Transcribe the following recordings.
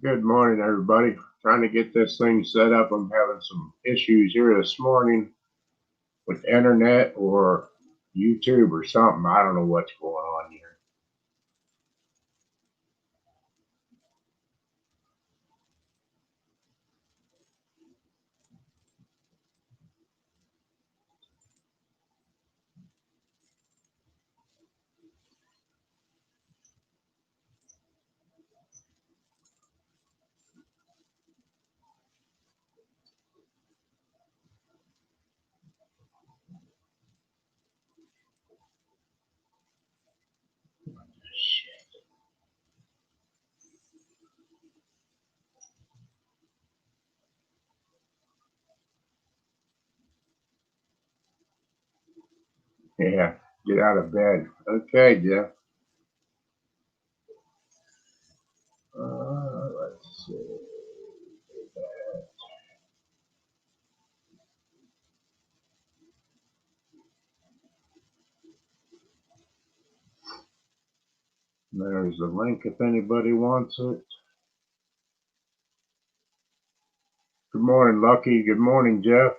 Good morning, everybody. Trying to get this thing set up. I'm having some issues here this morning with the internet or YouTube or something. I don't know what's going on here. Yeah, get out of bed. Okay, Jeff. Let's see. There's the link if anybody wants it. Good morning, Lucky. Good morning, Jeff.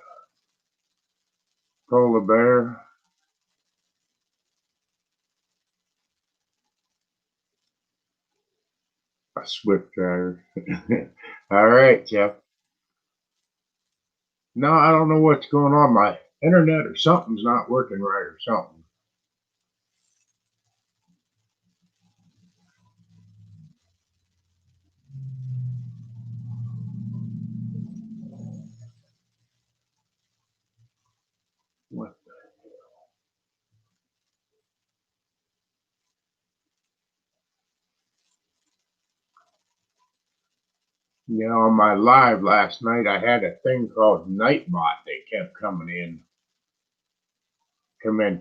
Polar Bear. A Swift driver. All right, Jeff. No, I don't know what's going on. My internet or something's not working right or something. What? On my live last night, I had a thing called Nightbot. They kept come in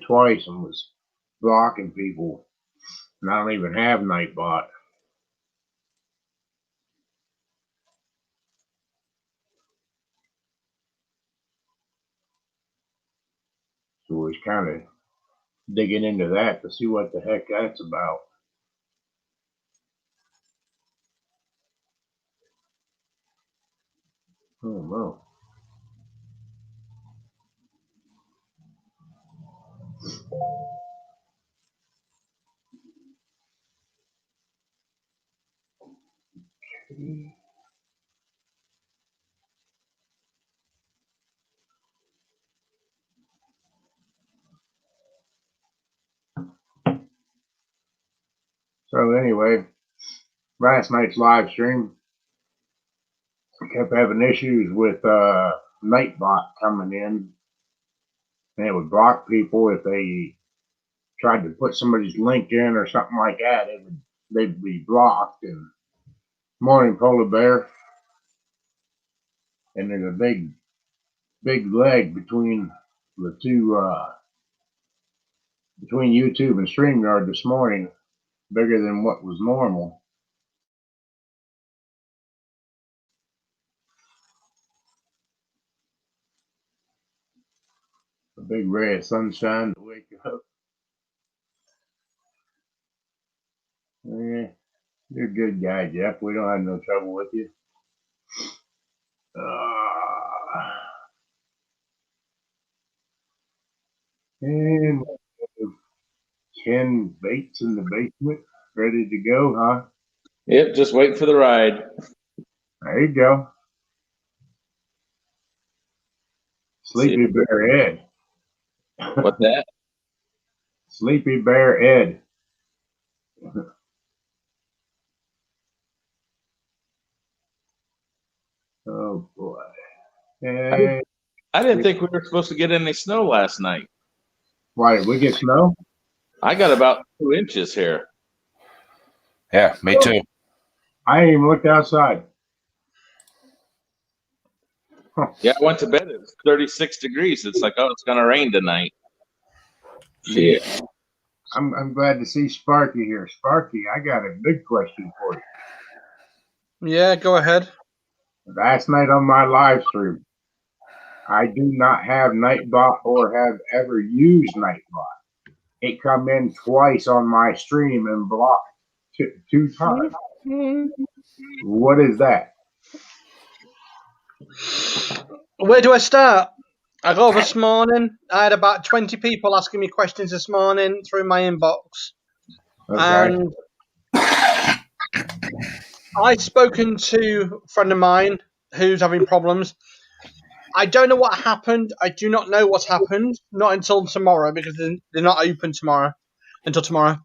twice and was blocking people. And I don't even have Nightbot. So we was kind of digging into that to see what the heck that's about. Oh no. So anyway, last night's live stream, I kept having issues with Nightbot coming in. And it would block people if they tried to put somebody's link in or something like that. They'd be blocked. And morning, Polar Bear. And there's a big leg between the two between YouTube and StreamYard this morning, bigger than what was normal. A big ray of sunshine to wake up. Yeah, you're a good guy, Jeff. We don't have no trouble with you. And Ken Bates in the basement, ready to go, huh? Yep, just waiting for the ride. There you go. Sleepy Bear Ed. What's that? Sleepy Bear Ed. Oh boy. Hey, I didn't think we were supposed to get any snow last night. why did we get snow? I got about 2 inches here. Yeah, me too. I ain't even looked outside. Yeah, I went to bed. It was 36 degrees. It's like, oh, it's going to rain tonight. Shit. I'm glad to see Sparky here. Sparky, I got a big question for you. Yeah, go ahead. Last night on my live stream, I do not have Nightbot or have ever used Nightbot. It come in twice on my stream and blocked two times. What is that? Where do I start? I got up this morning. I had about 20 people asking me questions this morning through my inbox. Okay. And I've spoken to a friend of mine who's having problems. I don't know what happened. I do not know what's happened. Not until tomorrow, because they're not open tomorrow. Until tomorrow.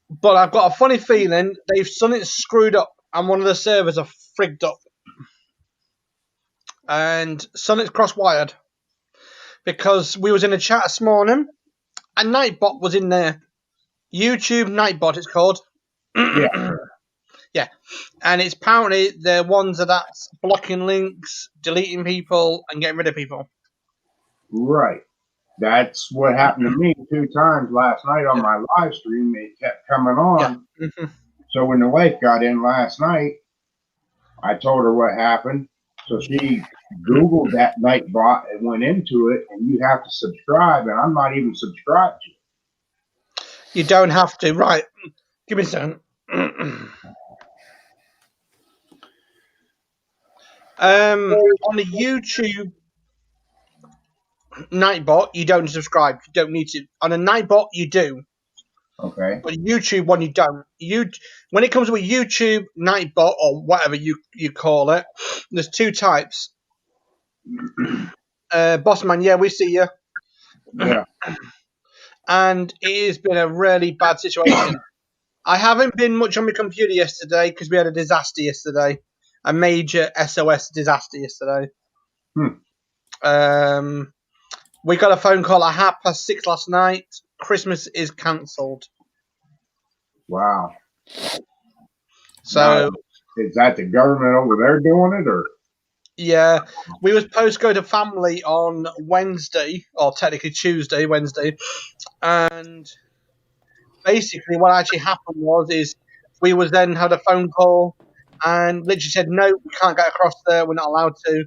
But I've got a funny feeling something screwed up and one of the servers are frigged up. And something's cross-wired. Because we was in a chat this morning, a Nightbot was in there. YouTube Nightbot, it's called. Yeah. Yeah. And it's apparently the ones that's blocking links, deleting people, and getting rid of people. Right. That's what happened to me 2 times last night on my live stream. It kept coming on. Yeah. Mm-hmm. So when the wife got in last night, I told her what happened. So she Googled that Nightbot and went into it, and you have to subscribe, and I'm not even subscribed to it. You don't have to. Right. Give me a second. On the YouTube Nightbot, you don't subscribe. You don't need to. On a Nightbot, you do. Okay. But YouTube one, you don't. When it comes with YouTube Nightbot or whatever you call it, there's 2 types. Bossman, yeah, we see you. Yeah. And it has been a really bad situation. I haven't been much on my computer yesterday because we had a disaster yesterday. A major SOS disaster yesterday. We got a phone call at 6:30 last night. Christmas is cancelled. Wow. So now, is that the government over there doing it, or? yeah, we was supposed to go to family on Wednesday, or technically Tuesday, Wednesday, and basically what actually happened is we was then had a phone call and literally said, no, we can't get across there, we're not allowed to.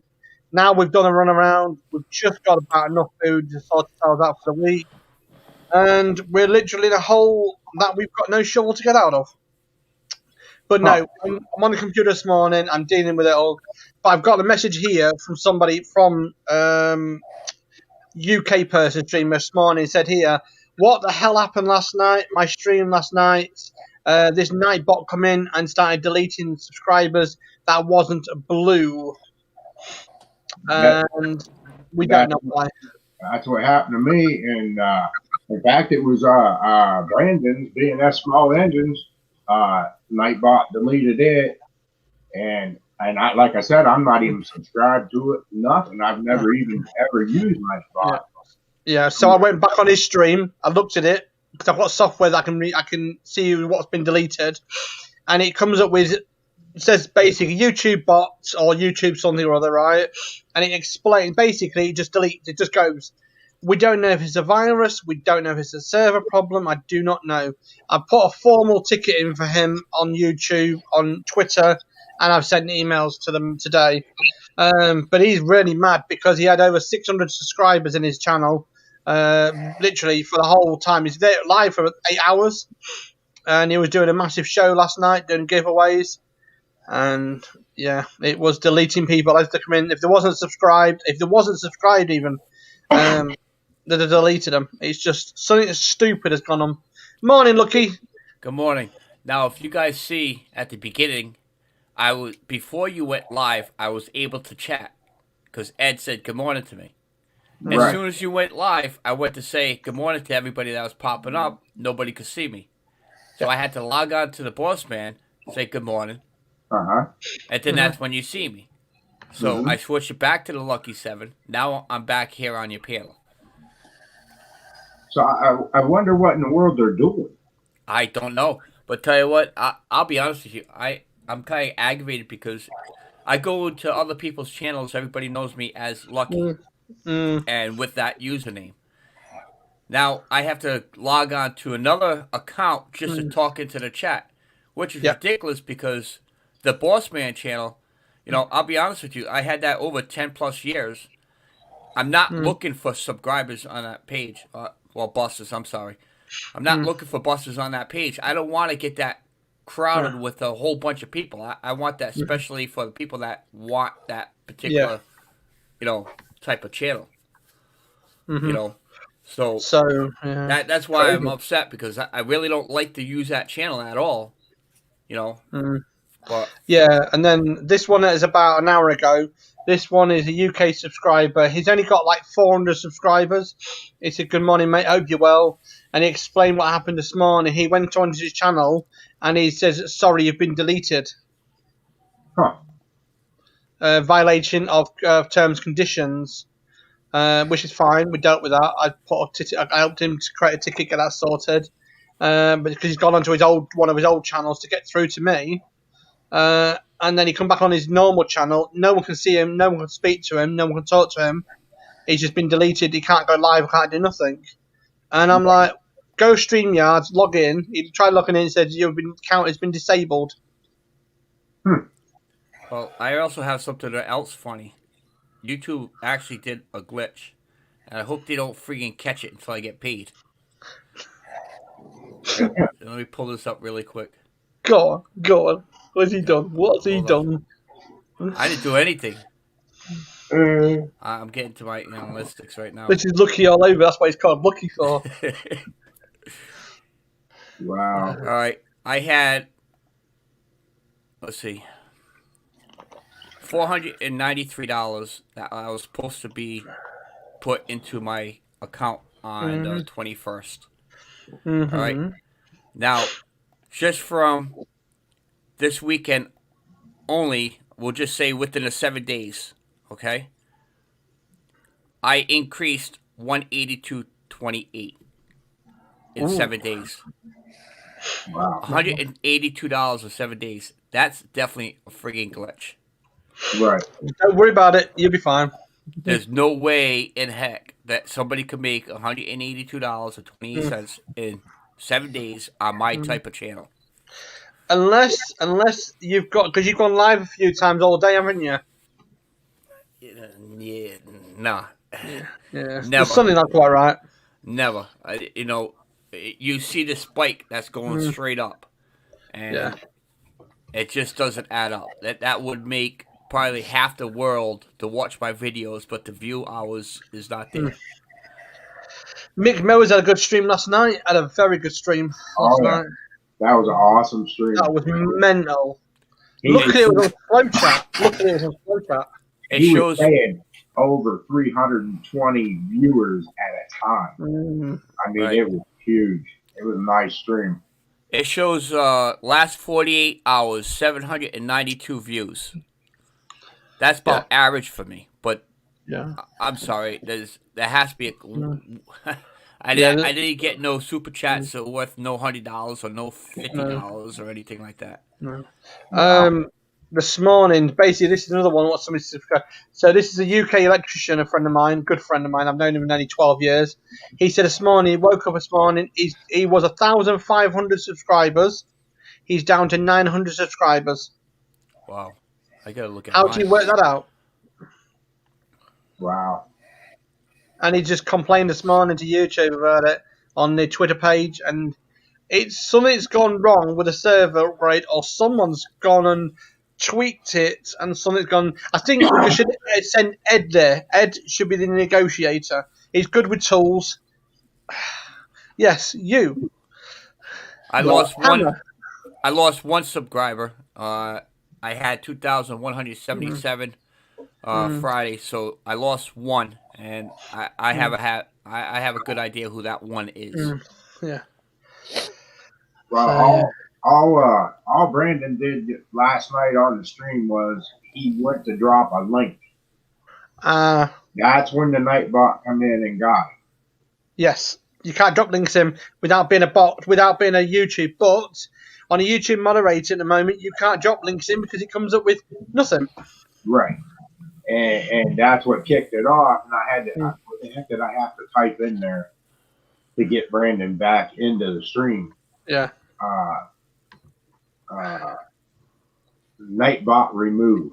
Now we've done a run around, we've just got about enough food to sort ourselves out for the week, and we're literally in a hole that we've got no shovel to get out of. But no, I'm on the computer this morning, I'm dealing with it all, but I've got a message here from somebody from UK person streamer this morning, said here, what the hell happened last night, my stream last night, this Nightbot come in and started deleting subscribers that wasn't blue. And we don't know why. That's what happened to me. And in fact, it was Brandon's B&S Small Engines. Nightbot deleted it. And I, like I said, I'm not even subscribed to it. Nothing. I've never even ever used Nightbot. Yeah. So I went back on his stream. I looked at it because I've got software that I can see what's been deleted, and it comes up with. It says basically YouTube bots or YouTube something or other, right? And it explains, basically, it just deletes, it just goes. We don't know if it's a virus. We don't know if it's a server problem. I do not know. I put a formal ticket in for him on YouTube, on Twitter, and I've sent emails to them today. But he's really mad because he had over 600 subscribers in his channel, literally for the whole time. He's there live for 8 hours, and he was doing a massive show last night, doing giveaways. And yeah, it was deleting people as they come in. If they wasn't subscribed even, they'd have deleted them. It's just something stupid has gone on. Morning, Lucky. Good morning. Now, if you guys see at the beginning, before you went live, I was able to chat because Ed said good morning to me. Right. As soon as you went live, I went to say good morning to everybody that was popping up. Nobody could see me, so I had to log on to the boss man, say good morning. And then that's when you see me. So I switched it back to the Lucky 7. Now I'm back here on your panel. So I wonder what in the world they're doing. I don't know. But tell you what, I'll be honest with you. I'm kind of aggravated because I go to other people's channels. Everybody knows me as Lucky. And with that username. Now I have to log on to another account just to talk into the chat. Which is ridiculous because the Boss Man channel, I'll be honest with you, I had that over 10 plus years. I'm not looking for subscribers on that page. Busters, I'm sorry. I'm not looking for busters on that page. I don't want to get that crowded with a whole bunch of people. I want that especially for the people that want that particular, type of channel. Mhm. So So yeah. that's why I'm upset because I really don't like to use that channel at all. Mm. But Yeah, and then this one is about an hour ago. This one is a UK subscriber. He's only got like 400 subscribers. He said, "Good morning, mate. Hope you're well." And he explained what happened this morning. He went onto his channel and he says, "Sorry, you've been deleted. Huh. Violation of terms conditions." Which is fine. We dealt with that. I helped him to create a ticket, get that sorted. But because he's gone onto one of his old channels to get through to me. And then he come back on his normal channel. No one can see him. No one can speak to him. No one can talk to him. He's just been deleted. He can't go live. Can't do nothing. And I'm like, go StreamYard, log in. He tried logging in and said your account has been disabled. well, I also have something else funny. YouTube actually did a glitch, and I hope they don't freaking catch it until I get paid. Let me pull this up really quick. Go on. What's he done? What's he Hold done? I didn't do anything. Mm. I'm getting to my analytics right now. This is Lucky all over. That's what he's called Lucky for. Wow. All right, I had, let's see, $493 that I was supposed to be put into my account on the 21st. Mm-hmm. All right. Now, just from this weekend only, we'll just say within the 7 days, okay? I increased 182.28 in 7 days. Wow. $182 in 7 days. That's definitely a friggin' glitch. Right. Don't worry about it. You'll be fine. There's no way in heck that somebody could make $182.28 in 7 days on my type of channel. Unless you've got, because you've gone live a few times all day, haven't you? Yeah, nah. Yeah. Never. There's something not quite right. Never. You see the spike that's going straight up, and it just doesn't add up. That would make probably half the world to watch my videos, but the view hours is not there. Mick Mowers had a good stream last night. Had a very good stream last night. That was an awesome stream. That was mental. He Luckily, it was, was on Flowchat. It he shows was saying over 320 viewers at a time. I mean, Right. It was huge. It was a nice stream. It shows last 48 hours 792 views. That's about average for me, but Yeah. I'm sorry. There has to be I didn't get no super chats that were worth no $100 or no $50 or anything like that. This morning, basically, this is another one. What somebody subscribe. So this is a UK electrician, a friend of mine, good friend of mine. I've known him nearly 12 years. He said this morning, he woke up this morning. He was 1,500 subscribers. He's down to 900 subscribers. Wow, I gotta look at. How do you work that out? Wow. And he just complained this morning to YouTube about it on the Twitter page, and it's something's gone wrong with the server upgrade, or someone's gone and tweaked it, and something's gone. I think we should send Ed there. Ed should be the negotiator. He's good with tools. Yes, you. I lost one subscriber. I had 2,177 Friday, so I lost one, and I have a good idea who that one is. Yeah. Well, all Brandon did last night on the stream was he went to drop a link. That's when the Nightbot come in and got it. Yes, you can't drop links in without being a bot, without being a YouTube. But on a YouTube moderator at the moment, you can't drop links in because it comes up with nothing. Right. And that's what kicked it off. And I had to, what the heck did I have to type in there to get Brandon back into the stream? Yeah. Nightbot remove.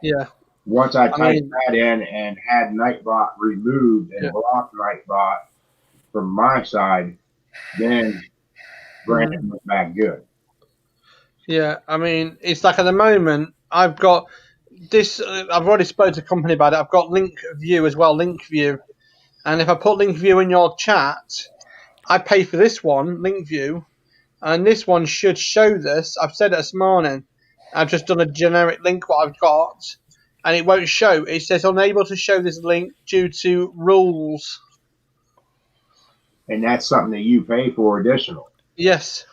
Yeah. Once I typed that in and had Nightbot removed and blocked Nightbot from my side, then Brandon was back good. Yeah, I mean, it's like at the moment, I've got this. I've already spoken to the company about it. I've got Link View as well, Link View. And if I put Link View in your chat, I pay for this one, Link View, and this one should show this. I've said it this morning. I've just done a generic link, what I've got, and it won't show. It says unable to show this link due to rules. And that's something that you pay for additional. Yes.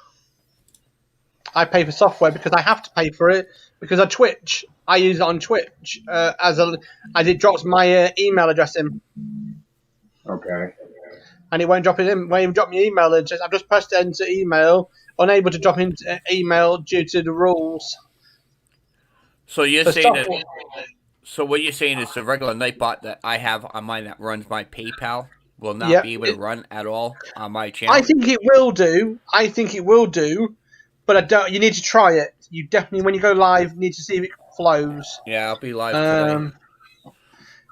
I pay for software because I have to pay for it because of Twitch. I use it on Twitch as it drops my email address in, Okay. and it won't drop it in. Won't even drop me email address. I've just pressed enter email, unable to drop in email due to the rules. So you're The saying that? software- So what you're saying is the regular Nightbot that I have on mine that runs my PayPal will not Yep. be able to run at all on my channel. I think it will do. But I don't. You need to try it. You definitely, when you go live, need to see if it flows. Yeah, I'll be live today.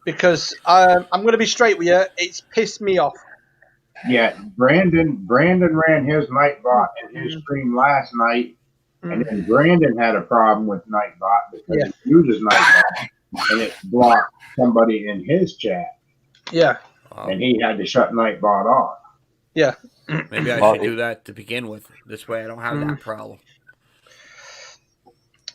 Because I'm going to be straight with you. It's pissed me off. Yeah, Brandon ran his Nightbot in his stream last night, and then Brandon had a problem with Nightbot because he uses Nightbot, and it blocked somebody in his chat, Yeah. and he had to shut Nightbot off. Yeah. Maybe I should do that to begin with. This way I don't have that problem.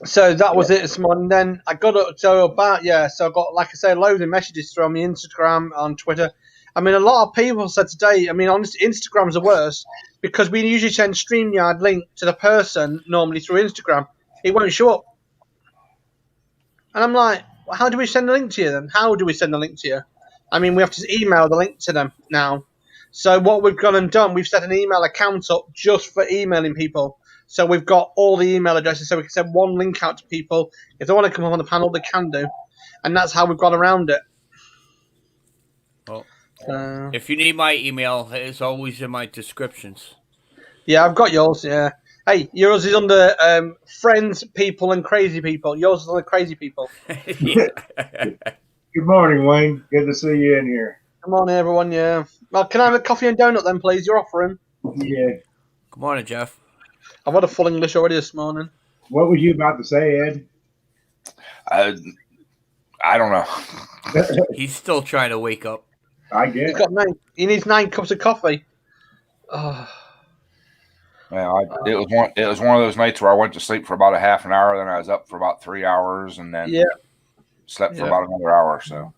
So that was it this morning. Then I got up so I got, like I say, loads of messages from me Instagram, on Twitter. I mean, a lot of people said today, I mean, honestly, Instagram's the worst because we usually send StreamYard link to the person normally through Instagram. It won't show up. And I'm like, well, how do we send a link to you then? How do we send a link to you? I mean, we have to email the link to them now. So what we've gone and done, we've set an email account up just for emailing people. So we've got all the email addresses, so we can send one link out to people. If they want to come up on the panel, they can do. And that's how we've gone around it. Well, if you need my email, it's always in my descriptions. Yeah, I've got yours, yeah. Hey, yours is under friends, people, and crazy people. Yours is under crazy people. Yeah. Good morning, Wayne. Good to see you in here. Come on, everyone, yeah. Well, can I have a coffee and donut then, please? You're offering. Yeah. Good morning, Jeff. I've had a full English already this morning. What was you about to say, Ed? I don't know. He's still trying to wake up. I guess. He needs 9 cups of coffee. Oh. Yeah, it was one of those nights where I went to sleep for about a half an hour, then I was up for about 3 hours, and then slept for about another hour or so.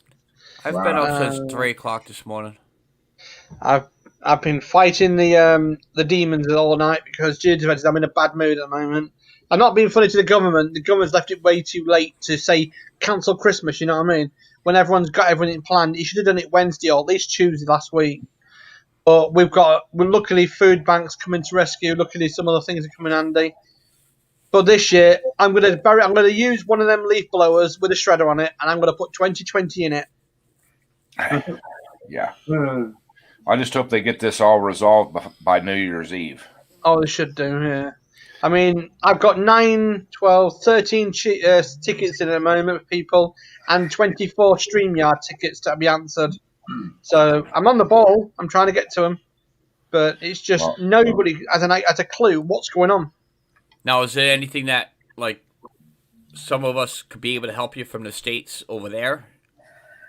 I've been up since 3 o'clock this morning. I've been fighting the demons all night because I'm in a bad mood at the moment. I'm not being funny to the government. The government's left it way too late to say cancel Christmas. You know what I mean? When everyone's got everything planned, you should have done it Wednesday or at least Tuesday last week. But we're luckily food banks coming to rescue. Luckily, some other things are coming handy. But this year, I'm gonna use one of them leaf blowers with a shredder on it, and I'm gonna put 2020 in it. Yeah. I just hope they get this all resolved by New Year's Eve. Oh, they should do, yeah. I mean, I've got 9, 12, 13 tickets in at the moment with people and 24 StreamYard tickets to be answered. So I'm on the ball. I'm trying to get to them. But it's just nobody has a clue what's going on. Now, is there anything that, like, some of us could be able to help you from the States over there?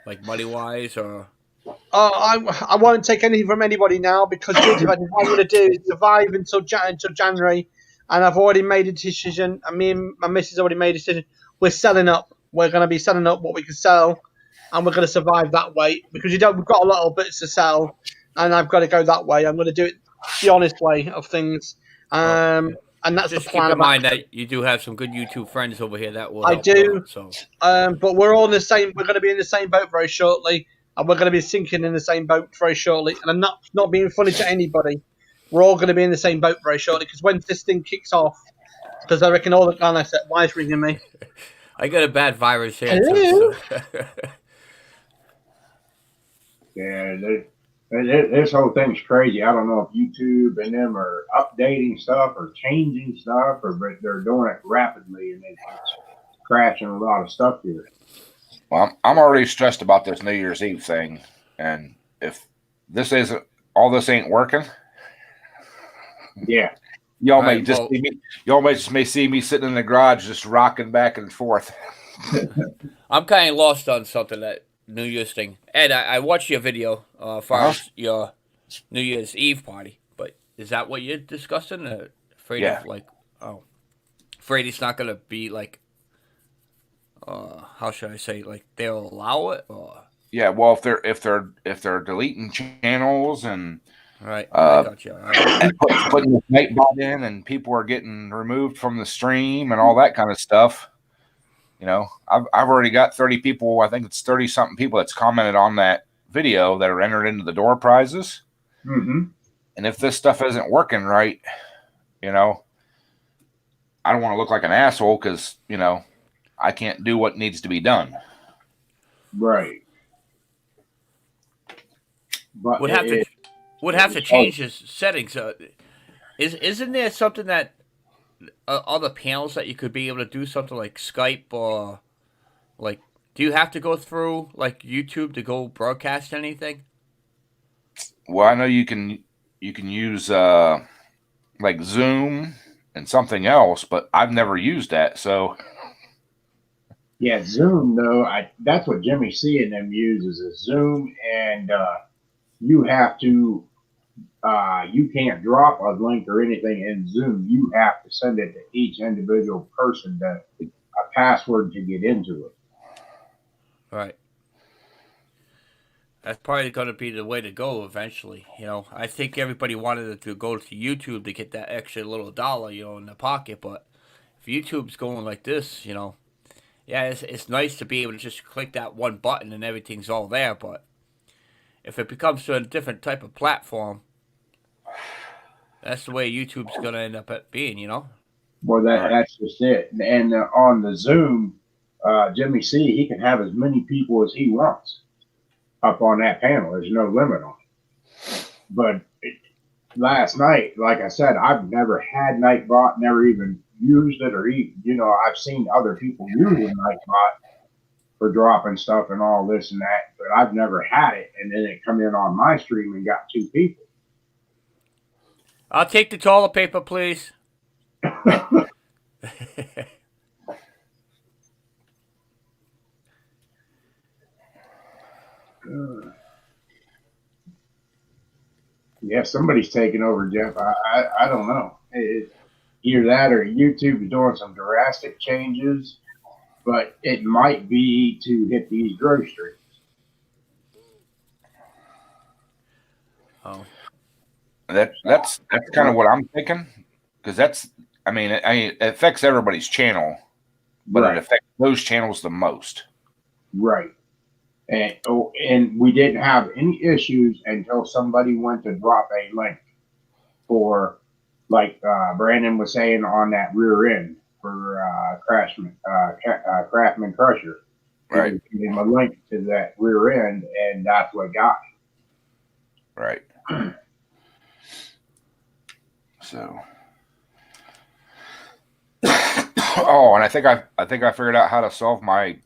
Like money-wise or... I won't take anything from anybody now because what I'm going to do is survive until January, and I've already made a decision. And me and my missus already made a decision. We're selling up. We're going to be selling up what we can sell, and we're going to survive that way because we've got a lot of bits to sell, and I've got to go that way. I'm going to do it the honest way of things, and that's just the plan. Keep in mind that you do have some good YouTube friends over here that will. I help do. So, but we're all in the same. We're going to be in the same boat very shortly. And we're going to be sinking in the same boat very shortly. And I'm not being funny to anybody. We're all going to be in the same boat very shortly. Because when this thing kicks off, because I reckon all the guys said, why is ringing me? I got a bad virus here. Too, so. Yeah, this whole thing's crazy. I don't know if YouTube and them are updating stuff or changing stuff, but they're doing it rapidly, and it's crashing a lot of stuff here. Well, I'm already stressed about this New Year's Eve thing, and if this ain't working, yeah, Y'all may right, just well- see me. Y'all may see me sitting in the garage just rocking back and forth. I'm kind of lost on something that New Year's thing. Ed, I watched your video as far as your New Year's Eve party, but is that what you're discussing? Afraid Yeah. of afraid it's not gonna be like, how should I say, like they'll allow it or? Yeah, well, if they're deleting channels and Right, I got you. putting the Nightbot in, and people are getting removed from the stream and all that kind of stuff. You know, I've already got 30 people. I think it's 30 something people that's commented on that video that are entered into the door prizes. Mm-hmm. And if this stuff isn't working right, you know, I don't want to look like an asshole because, you know, I can't do what needs to be done. Right. But Would have to change his settings. Isn't there something that other panels that you could be able to do something like Skype or like? Do you have to go through like YouTube to go broadcast anything? Well, I know you can use like Zoom and something else, but I've never used that. So yeah, Zoom though, that's what Jimmy C and them uses is Zoom, and you have to you can't drop a link or anything in Zoom. You have to send it to each individual person a password to get into it. Right. That's probably going to be the way to go eventually. You know, I think everybody wanted to go to YouTube to get that extra little dollar, you know, in the pocket. But if YouTube's going like this, you know, yeah, it's nice to be able to just click that one button and everything's all there. But if it becomes to a different type of platform, that's the way YouTube's going to end up being, you know? Well, that's just it. And on the Zoom, Jimmy C, he can have as many people as he wants up on that panel. There's no limit on it. But last night, like I said, I've never had Nightbot, never even used it, or even, you know, I've seen other people using Nightbot for dropping stuff and all this and that, but I've never had it. And then it come in on my stream and got 2 people. I'll take the toilet paper, please. Yeah, somebody's taking over, Jeff. I don't know. Either that or YouTube is doing some drastic changes, but it might be to hit these groceries. Oh. that's kind of what I'm thinking, because I mean, it affects everybody's channel, but Right. it affects those channels the most. Right. And we didn't have any issues until somebody went to drop a link for, like Brandon was saying, on that rear end for Craftsman Crusher. Right. He gave him a link to that rear end, and that's what got me. Right. So, oh, and I think I figured out how to solve my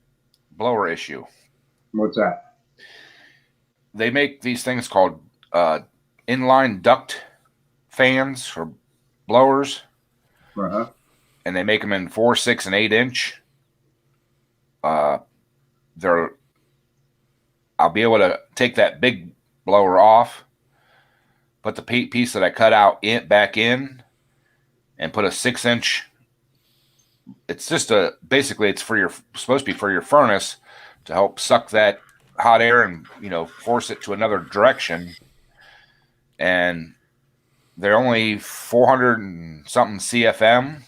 blower issue. What's that? They make these things called inline duct fans or blowers, Uh-huh. and they make them in 4, 6, and 8 inch. I'll be able to take that big blower off, put the piece that I cut out back in, and put a 6 inch. It's just basically it's supposed to be for your furnace to help suck that hot air and, you know, force it to another direction. And they're only 400 and something CFM,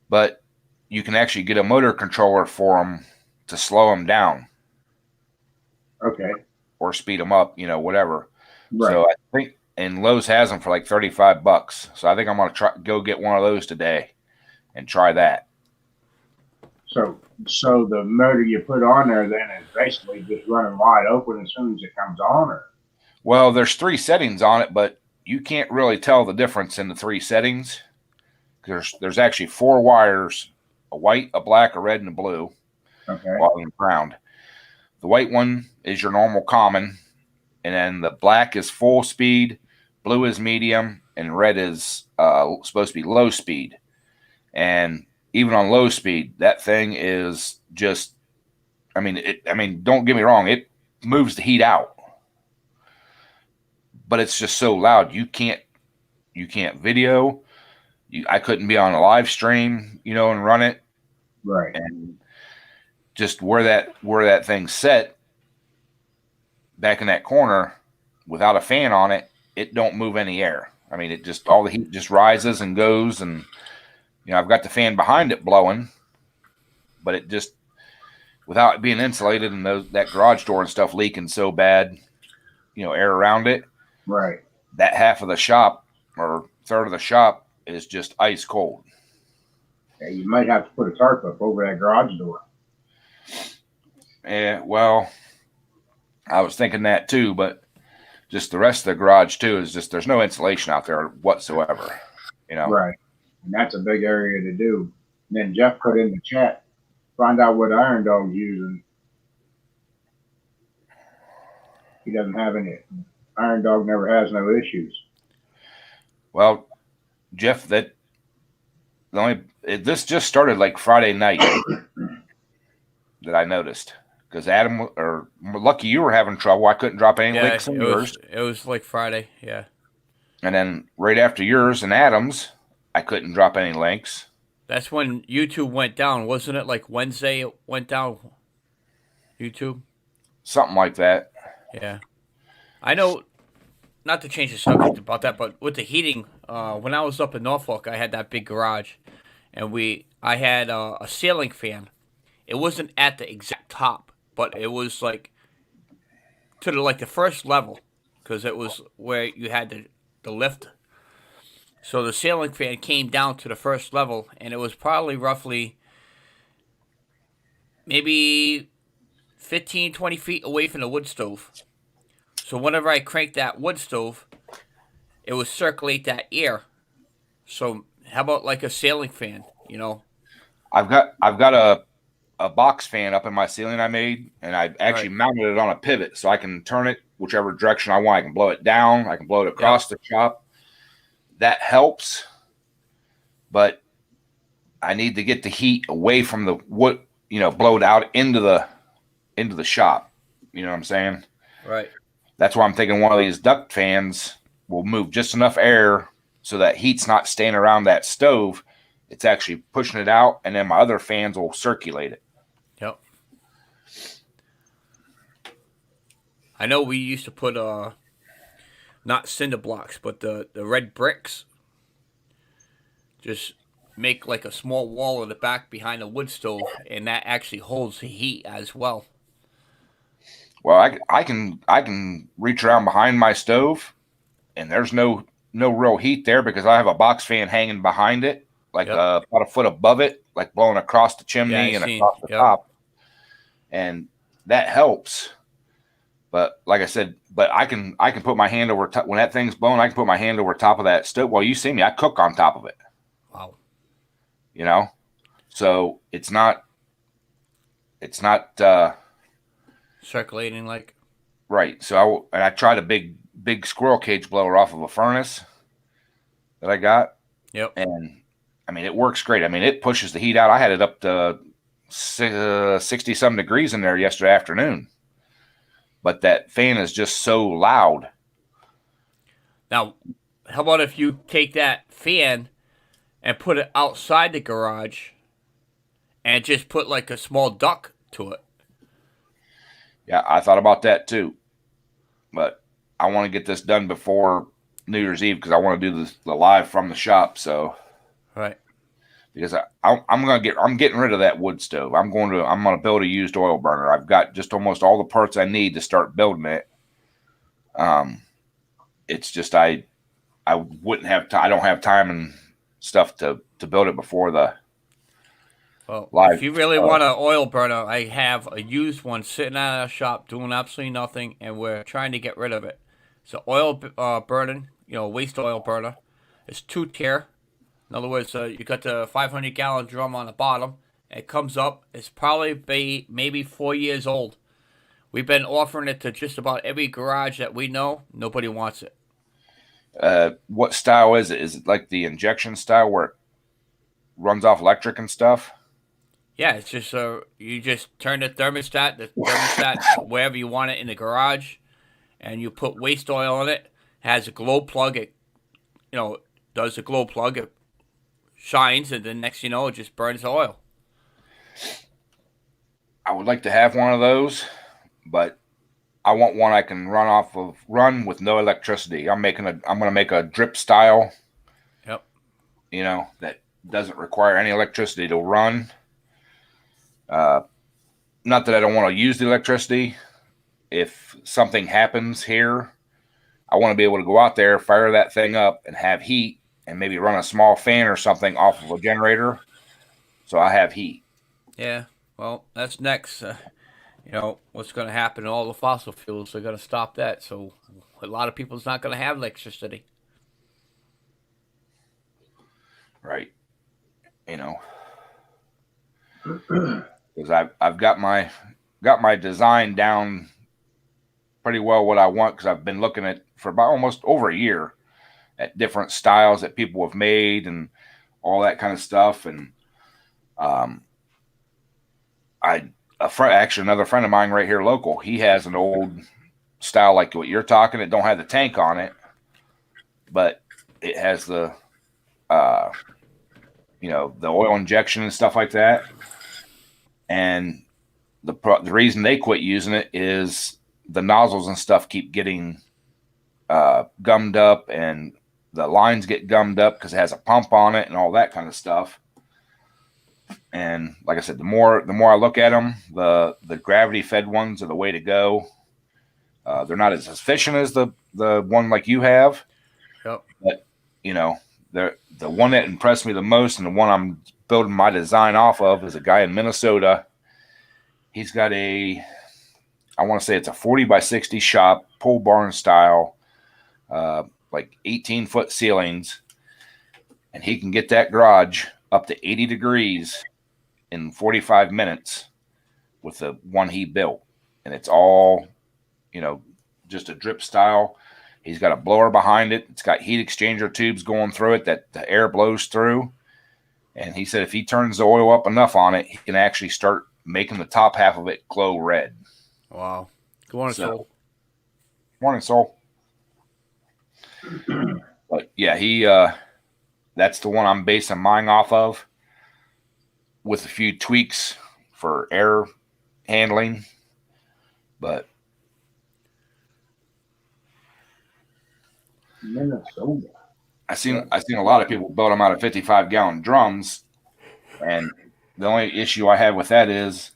but you can actually get a motor controller for them to slow them down. Okay. Or speed them up, you know, whatever. Right. So I think, and Lowe's has them for like $35. So I think I'm going to go get one of those today and try that. So the motor you put on there then is basically just running wide open as soon as it comes on, or? Well, there's 3 settings on it, but you can't really tell the difference in the 3 settings. There's actually 4 wires, a white, a black, a red, and a blue. Okay. While in the ground. The white one is your normal common, and then the black is full speed, blue is medium, and red is supposed to be low speed. And even on low speed, that thing is just, I mean, don't get me wrong, it moves the heat out, but it's just so loud. You can't video. I couldn't be on a live stream, and run it. Right. And just where that thing's set back in that corner without a fan on it, it don't move any air. I mean, it just, all the heat just rises and goes, and I've got the fan behind it blowing, but it just, without it being insulated and that garage door and stuff leaking so bad, air around it. Right. That half of the shop or third of the shop is just ice cold. Yeah, you might have to put a tarp up over that garage door. Yeah, well, I was thinking that too, but just the rest of the garage too is just, there's no insulation out there whatsoever. Right. And that's a big area to do. And then Jeff put in the chat, find out what Iron Dog's using. He doesn't have any. Iron Dog never has no issues. Well, Jeff, this just started like Friday night that I noticed, because Adam, or lucky you were having trouble. I couldn't drop any links in yours. It was like Friday, yeah. And then right after yours and Adam's, I couldn't drop any links. That's when YouTube went down, wasn't it? Like Wednesday it went down. YouTube? Something like that. Yeah. I know, not to change the subject about that, but with the heating, when I was up in Norfolk, I had that big garage, and I had a ceiling fan. It wasn't at the exact top, but it was like to the first level, because it was where you had the lift. So the ceiling fan came down to the first level, and it was probably roughly maybe 15, 20 feet away from the wood stove. So whenever I cranked that wood stove, it would circulate that air. So how about like a ceiling fan, I've got a box fan up in my ceiling I made, and I actually mounted it on a pivot so I can turn it whichever direction I want. I can blow it down, I can blow it across the shop. That helps, but I need to get the heat away from the wood, blow it out into the shop. You know what I'm saying? Right. That's why I'm thinking one of these duct fans will move just enough air so that heat's not staying around that stove. It's actually pushing it out, and then my other fans will circulate it. Yep. I know we used to put not cinder blocks, but the red bricks. Just make like a small wall in the back behind the wood stove, and that actually holds the heat as well. Well, I can reach around behind my stove, and there's no real heat there because I have a box fan hanging behind it, like about a foot above it, like blowing across the chimney and across the top, and that helps. But like I said, I can put my hand over when that thing's blowing. I can put my hand over top of that stove. Well, you see me, I cook on top of it. Wow. So it's not circulating like. Right. So I tried a big squirrel cage blower off of a furnace that I got. Yep. And I mean, it works great. I mean, it pushes the heat out. I had it up to 60-some degrees in there yesterday afternoon. But that fan is just so loud. Now, how about if you take that fan and put it outside the garage and just put like a small duct to it? Yeah, I thought about that too. But I want to get this done before New Year's Eve because I want to do the live from the shop. So, right. Because I'm getting rid of that wood stove. I'm going to build a used oil burner. I've got just almost all the parts I need to start building it. It's just I wouldn't have I don't have time and stuff to build it before the. Well, live. If you really want an oil burner, I have a used one sitting at our shop doing absolutely nothing, and we're trying to get rid of it. It's an oil burning, waste oil burner. It's 2-tier. In other words, you got the 500-gallon drum on the bottom. It comes up. It's probably maybe 4 years old. We've been offering it to just about every garage that we know. Nobody wants it. What style is it? Is it like the injection style where it runs off electric and stuff? Yeah, it's just you just turn the thermostat wherever you want it in the garage, and you put waste oil on it. Has a glow plug. It does a glow plug. It shines, and then next you know, it just burns oil. I would like to have one of those, but I want one I can run with no electricity. I'm going to make a drip style. Yep. That doesn't require any electricity to run. Not that I don't want to use the electricity. If something happens here, I want to be able to go out there, fire that thing up, and have heat, and maybe run a small fan or something off of a generator, so I have heat. Yeah. Well, that's next. What's going to happen? All the fossil fuels are going to stop that, so a lot of people's not going to have electricity. Right. Because I've got my design down pretty well what I want, because I've been looking at for about almost over a year at different styles that people have made and all that kind of stuff. And actually another friend of mine right here local, he has an old style like what you're talking. It don't have the tank on it, but it has the the oil injection and stuff like that. And the reason they quit using it is the nozzles and stuff keep getting gummed up, and the lines get gummed up because it has a pump on it and all that kind of stuff. And like I said, the more I look at them, the gravity fed ones are the way to go. They're not as efficient as the one like you have. Yep. But the one that impressed me the most, and the one I'm building my design off of, is a guy in Minnesota. He's got I want to say it's a 40 by 60 shop, pole barn style, like 18-foot ceilings, and he can get that garage up to 80 degrees in 45 minutes with the one he built. And it's all, just a drip style. He's got a blower behind it. It's got heat exchanger tubes going through it that the air blows through. And he said if he turns the oil up enough on it, he can actually start making the top half of it glow red. Wow. Good morning, Soul. Morning, Soul. But yeah, that's the one I'm basing mine off of, with a few tweaks for air handling. But Minnesota. I seen a lot of people build them out of 55-gallon drums, and the only issue I have with that is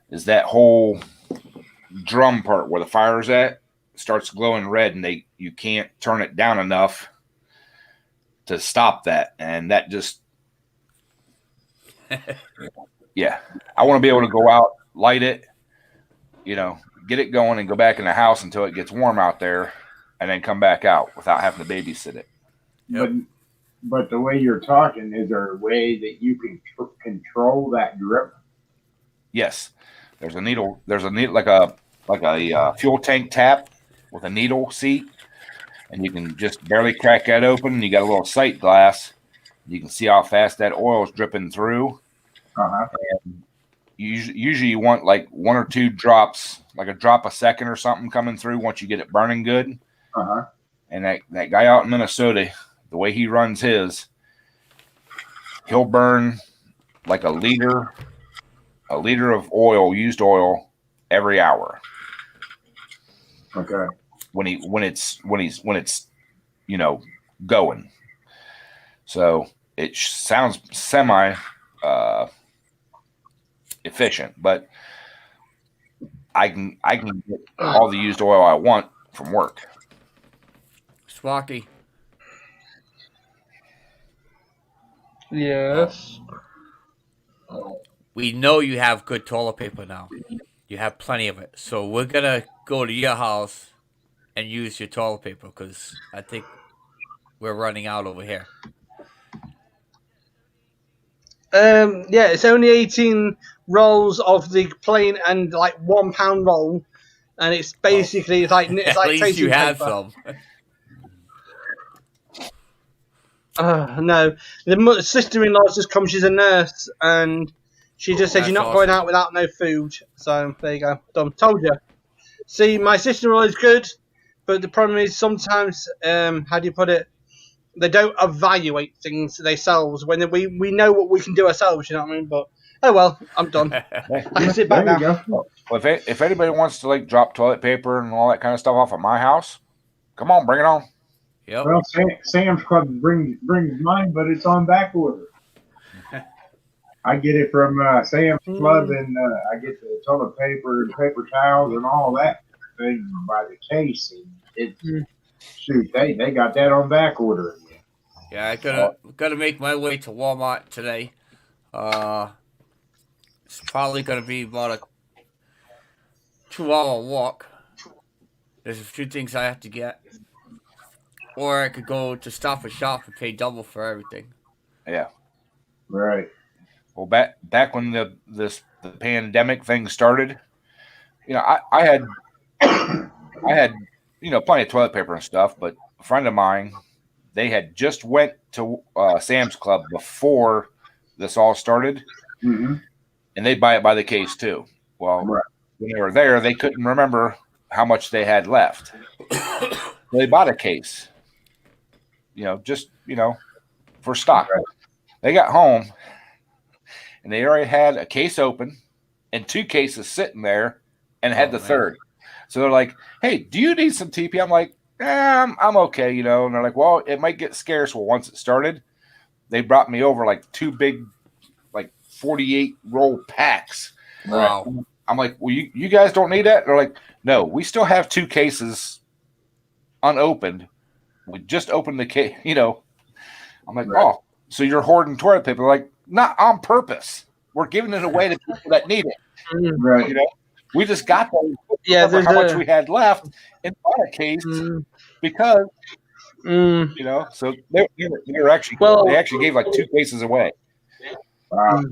that whole drum part where the fire's at starts glowing red, and you can't turn it down enough to stop that, and that just yeah. I want to be able to go out, light it, get it going, and go back in the house until it gets warm out there, and then come back out without having to babysit it. Yep. But the way you're talking, is there a way that you can control that drip? Yes, there's a needle. There's a needle like a fuel tank tap with a needle seat, and you can just barely crack that open. And you got a little sight glass. You can see how fast that oil is dripping through. Uh-huh. And usually you want like 1 or 2 drops, like a drop a second or something coming through once you get it burning good. Uh-huh. And that guy out in Minnesota, the way he runs his, he'll burn like a liter of oil, used oil, every hour. Okay. When it's going. So it sounds semi efficient, but I can get all the used oil I want from work. Swacky. Yes. We know you have good toilet paper now. You have plenty of it. So we're going to go to your house and use your toilet paper, because I think we're running out over here. Yeah, it's only 18 rolls of the plain and like £1 roll, and it's basically it's like At least tracing you have paper. some. No, sister-in-law's just come. She's a nurse, and she just said That's you're not awesome. going out without no food. So there you go. Done. Told you. See, my sister-in-law is good, but the problem is sometimes, how do you put it? They don't evaluate things themselves when we know what we can do ourselves. You know what I mean? But oh well, I'm done. I can sit back There you now. go. Well, if anybody wants to like drop toilet paper and all that kind of stuff off at my house, come on, bring it on. Yep. Well, Sam's Club brings mine, but it's on back order. I get it from Sam's Club, and I get the toilet paper and paper towels and all that thing by the case. And it's shoot, they got that on back order. Yeah, I gotta make my way to Walmart today. It's probably gonna be about a 2-hour walk. There's a few things I have to get, or I could go to Stop and Shop and pay double for everything. Yeah. Right. Well, back when the pandemic thing started, I had plenty of toilet paper and stuff, but a friend of mine, they had just went to Sam's Club before this all started, Mm-hmm. and they buy it by the case too. Well, Right. when they were there, they couldn't remember how much they had left. They bought a case, just for stock. Right. They got home, and they already had a case open and 2 cases sitting there, and had the man. third. So they're like, "Hey, do you need some TP?" I'm like, "I'm okay," And they're like, "Well, it might get scarce." Well, once it started, they brought me over like 2 big, like 48 roll packs. Wow. I'm like, "Well, you guys don't need that?" They're like, "No, we still have 2 cases unopened. We just opened the case." I'm like, Right. "Oh, so you're hoarding toilet paper?" They're like, "Not on purpose. We're giving it away to people that need it. Right. We just got that. Yeah, Remember how much we had left in our case because So they were actually they actually gave like 2 cases away. Wow.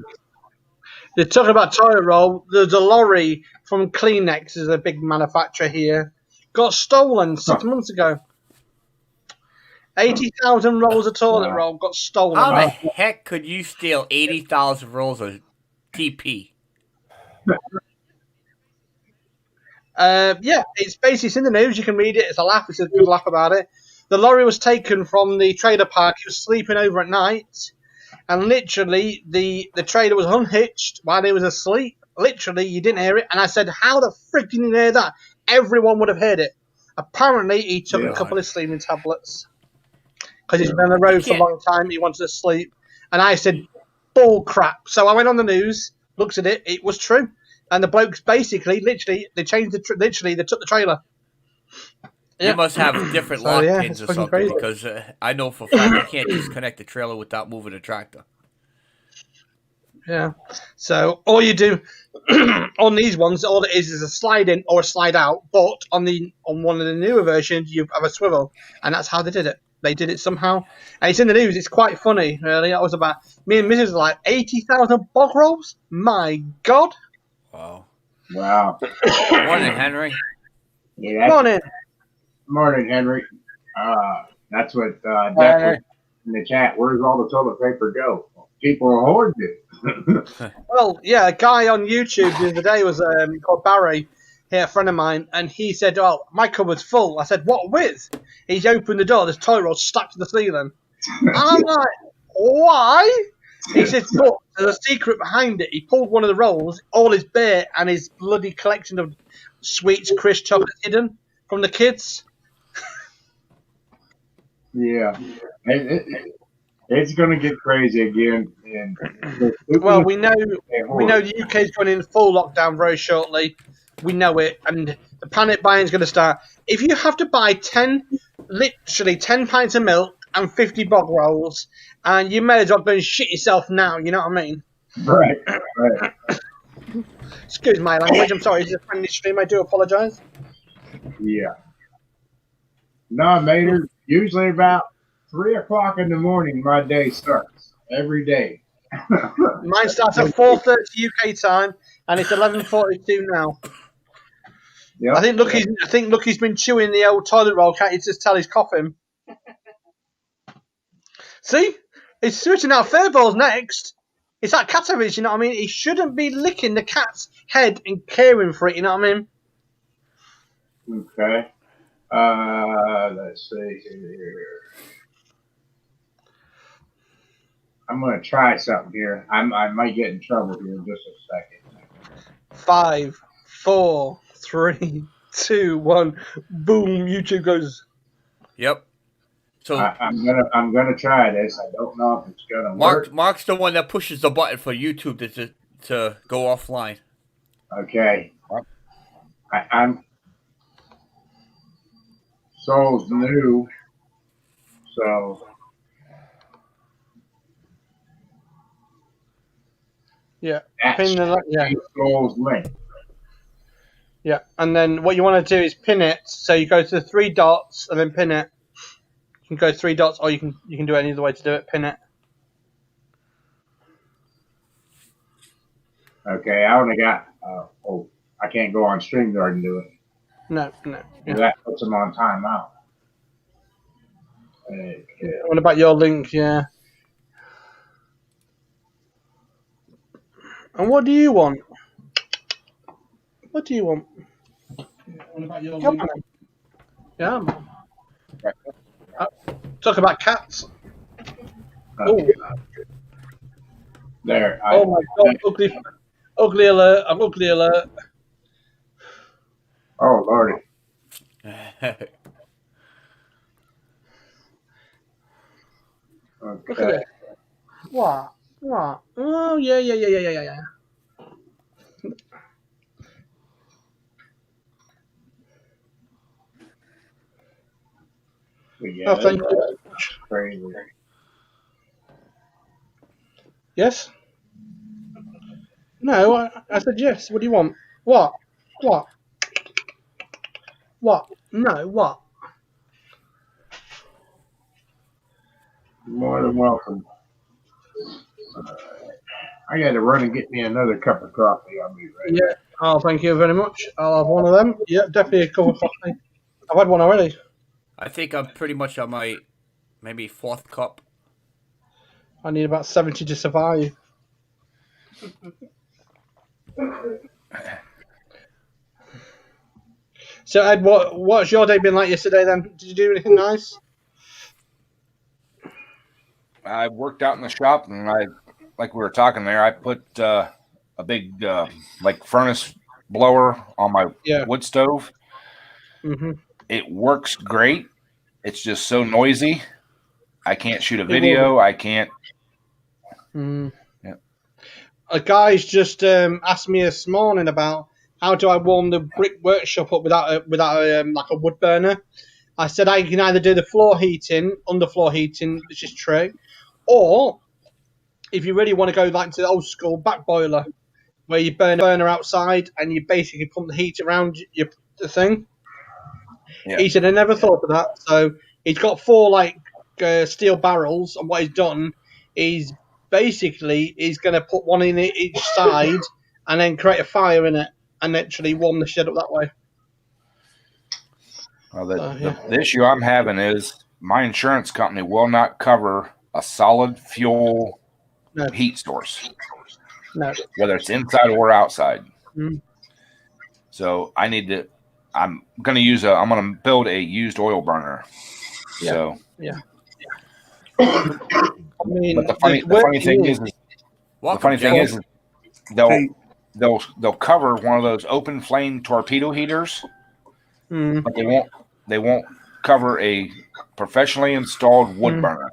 They're talking about toilet roll. There's a lorry from Kleenex, is a big manufacturer here, got stolen 6 months ago. 80,000 rolls of toilet roll got stolen. How the heck could you steal 80,000 rolls of TP? Yeah, it's in the news. You can read it. It's a laugh. It's a good laugh about it. The lorry was taken from the trailer park. He was sleeping over at night, and literally the trailer was unhitched while he was asleep. Literally, you didn't hear it. And I said, "How the frick did you hear that?" Everyone would have heard it. Apparently, he took a couple of sleeping tablets because he's been on the road for a long time. He wanted to sleep, and I said, "Bull crap." So I went on the news, looked at it. It was true. And the blokes basically, they changed they took the trailer. You must have different lock pins or something crazy. because I know for a fact you can't disconnect the trailer without moving the tractor. Yeah. So all you do on these ones, all it is a slide in or a slide out. But on one of the newer versions, you have a swivel, and that's how they did it. They did it somehow, and it's in the news. It's quite funny, really. That was about me and Mrs. like 80,000 bog rolls. My God. Wow. Morning, Henry. Yeah. Morning. Morning, Henry. That's what Jeff was in the chat. Where's all the toilet paper go? People are hoarding it. Well, yeah, a guy on YouTube the other day was called Barry, a friend of mine, and he said, "Oh, my cupboard's full." I said, "What with?" He's opened the door. There's toilet roll stuck to the ceiling. I'm like, "Why?" He says, "Look, there's a secret behind it." He pulled one of the rolls, all his beer and his bloody collection of sweets, crisp chocolate hidden from the kids. Yeah. It's going to get crazy again. And well, we know the UK is going in full lockdown very shortly. We know it, and the panic buying is going to start. If you have to buy 10 pints of milk and 50 bog rolls, and you may as well go and shit yourself now. You know what I mean? Right. Excuse my language. I'm sorry. It's a friendly stream. I do apologise. Yeah. No, Mater. Usually about 3 o'clock in the morning, my day starts every day. Mine starts at 4:30 UK time, and it's 11:42 now. Yep. I think Lucky's been chewing the old toilet roll. Can't you just tell he's coughing? See? He's switching out furballs next. It's like Katowice, you know what I mean? He shouldn't be licking the cat's head and caring for it, you know what I mean? Okay. Let's see here. I'm going to try something here. I might get in trouble here in just a second. 5, 4, 3, 2, 1. Boom, YouTube goes. Yep. So I'm gonna try this. I don't know if it's gonna work. Mark's the one that pushes the button for YouTube to go offline. Okay. I'm Soul's new, so Yeah. that's Pin the yeah. Soul's link. Yeah. And then what you want to do is pin it. So you go to the 3 dots and then pin it. You can go 3 dots, or you can do any other way to do it. Pin it. Okay, I only got. I can't go on StreamYard and do it. No. Yeah. That puts them on timeout. Okay. What about your link? Yeah. And what do you want? What do you want? What about your link? Yeah. Talk about cats. Okay. There. Oh my god! Ugly alert! I'm ugly alert. Oh lordy. Look at Okay. it. What? Oh yeah. Yeah, Oh, thank you. crazy. Yes? No, I said yes. What do you want? What? No, what? More than welcome. I got to run and get me another cup of coffee. I'll be right. Yeah. Oh, thank you very much. I'll have one of them. Yeah, definitely a cup of coffee. I've had one already. I think I'm pretty much on my maybe 4th cup. I need about 70 to survive. So, Ed, what's your day been like yesterday then? Did you do anything nice? I worked out in the shop, and like we were talking there, I put a big like furnace blower on my wood stove. Mm-hmm. It works great. It's just so noisy. I can't shoot a video. I can't. Mm. Yeah. A guy's just asked me this morning about how do I warm the brick workshop up without like a wood burner. I said I can either do the floor heating, underfloor heating, which is true, or if you really want to go like to the old school back boiler, where you burn a burner outside and you basically pump the heat around the thing. Yeah. He said I never thought of that. So he's got 4 steel barrels, and what he's done is basically he's going to put one in each side and then create a fire in it and literally warm the shed up that way. Well, the issue I'm having is my insurance company will not cover a solid fuel heat source, whether it's inside or outside. Mm. So I'm going to build a used oil burner. Yeah. So yeah. I mean, but the funny thing is they'll cover one of those open flame torpedo heaters, but they won't cover a professionally installed wood burner.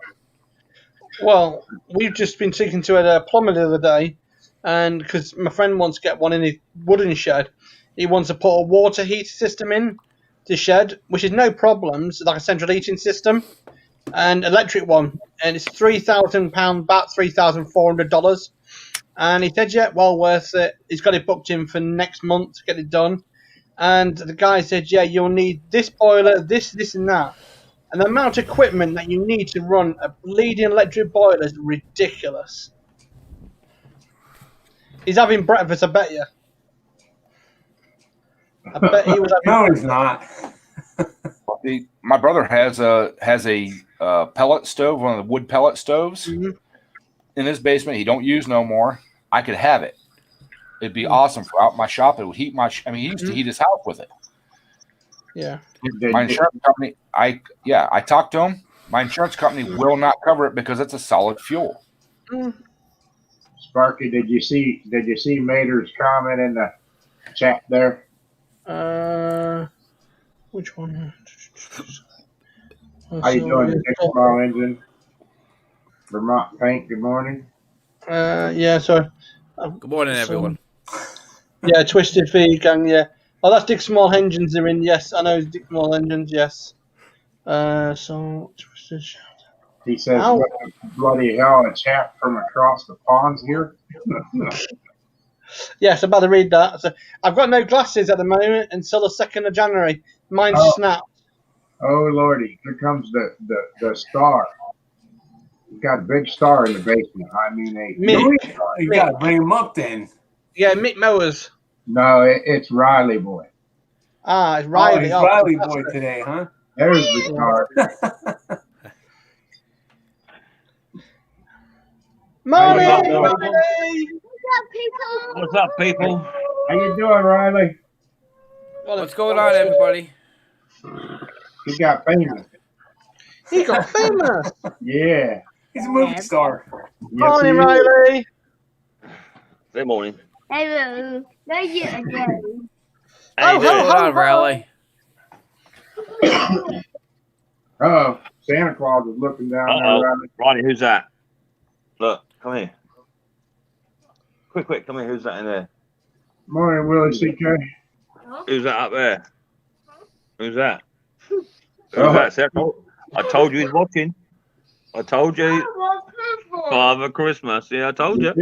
Well, we've just been speaking to a plumber the other day, and because my friend wants to get one in his wooden shed, he wants to put a water heater system in the shed, which is no problems, like a central heating system, and electric one, and it's £3,000, about $3,400. And he said, yeah, well worth it. He's got it booked in for next month to get it done. And the guy said, yeah, you'll need this boiler, this, and that. And the amount of equipment that you need to run a bleeding electric boiler is ridiculous. He's having breakfast, I bet you. I bet he was having No, he's not. My brother has a pellet stove, one of the wood pellet stoves Mhm. in his basement. He don't use no more. I could have it. It'd be awesome for out my shop. It would heat my. He used to heat his house with it. Yeah. My insurance company. I talked to him. My insurance company will not cover it because it's a solid fuel. Sparky, did you see Mater's comment in the chat there? Which one? How you doing, Dick Small Engine? Vermont Paint, good morning. Yeah, so. Good morning, everyone. Yeah, Twisted Vegan, yeah. Oh, that's Dick Small Engines are in, yes. I know it's Dick Small Engines, yes. So, Twisted. He says, Ow. what the bloody hell, a chap from across the ponds here? Yes, I'm about to read that. So, I've got no glasses at the moment until the 2nd of January. Mine snapped. Oh, Lordy, here comes the star. He's got a big star in the basement. I mean, Mick. You got to bring him up then. Yeah, Mick Mowers. No, it's Riley Boy. Ah, it's Riley. He's Riley Boy today, huh? There's the star. Morning, How you Riley! doing? What's up, people? How you doing, Riley? What's going on, everybody? He got famous. He got famous. Yeah. He's a movie star. Yes, Morning, he is. Riley. Good morning. Hello. There you go. Hey, what's going on, Riley? Oh, Santa Claus is looking down there, Riley. Ronnie, who's that? Look, come here. Quick, come here. Who's that in there? Morning, Willie C.K. Who's that up there? Who's that? Who's Oh. that? Seth? I told you he's watching. I told you. Father Christmas. Yeah, I told you.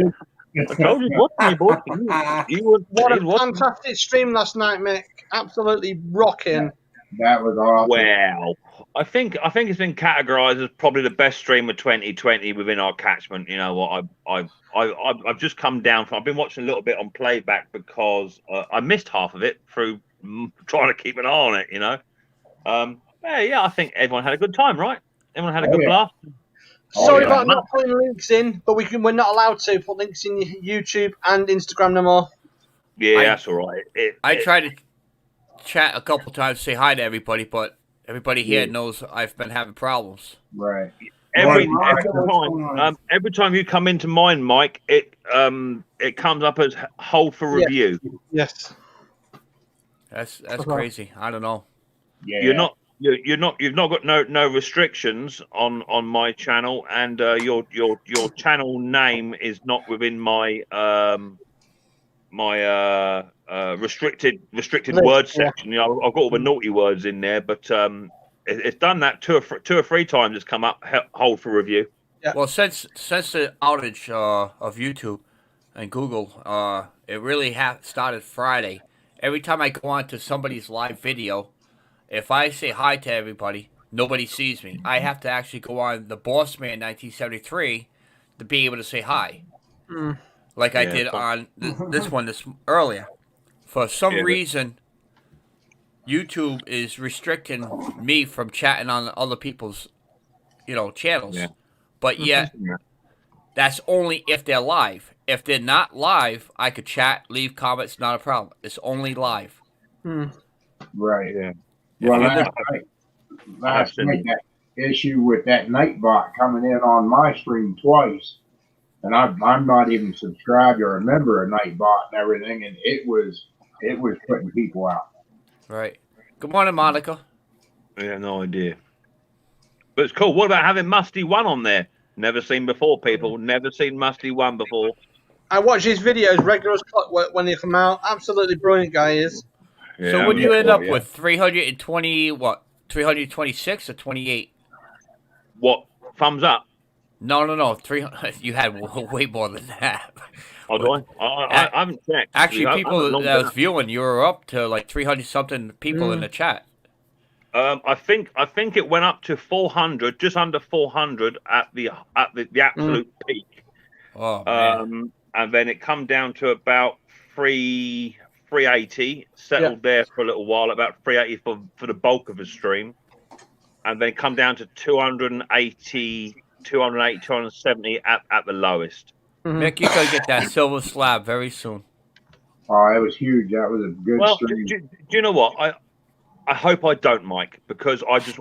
I told you he's watching, boy. What He's a watching. fantastic stream last night, Mick. Absolutely rocking. That was awesome. Well, I think it's been categorized as probably the best stream of 2020 within our catchment. You know what? I've just come down from. I've been watching a little bit on playback because I missed half of it through trying to keep an eye on it. You know. Yeah, I think everyone had a good time, right? Everyone had a good laugh. Sorry yeah. about not putting links in, but we're not allowed to put links in YouTube and Instagram no more. Yeah, that's all right. I tried to chat a couple times, say hi to everybody, but everybody here knows I've been having problems. Right. Every Right. time you come into mine, Mike, it comes up as hold for review. Yes. That's crazy. I don't know. Yeah. You've not got no restrictions on my channel, and your channel name is not within my restricted word section. You know, I've got all the naughty words in there, but it's done that two or three times. It's come up hold for review. Yeah. Well, since the outage of YouTube and Google, it really started Friday. Every time I go on to somebody's live video, if I say hi to everybody, nobody sees me. I have to actually go on the Bossman 1973 to be able to say hi, like I did on this one earlier. For some reason, YouTube is restricting me from chatting on other people's, channels. Yeah. But yet, that's only if they're live. If they're not live, I could chat, leave comments, not a problem. It's only live. Right. Yeah. Well, last night, that issue with that Nightbot coming in on my stream twice, and I'm not even subscribed or a member of Nightbot and everything, and it was putting people out. Right. Good morning, Monica. Yeah, no idea. But it's cool. What about having Musty One on there? Never seen before, people. Never seen Musty One before. I watch his videos regular as clockwork when they come out. Absolutely brilliant guy is. Yeah, so what do you end up with? 320 what? 326 or 28? What? Thumbs up? No. 300. You had way more than that. Oh, do I haven't checked. Actually, people that was viewing, you were up to like 300 something people in the chat. I think it went up to 400, just under 400 at the absolute peak. Oh man. And then it come down to about 380, settled there for a little while, about 380 for the bulk of the stream. and then come down to 280, 270 at the lowest. Mick, you're gonna get that silver slab very soon. Oh, that was huge. That was a good Well, stream. do you know what? I hope I don't, Mike, because I just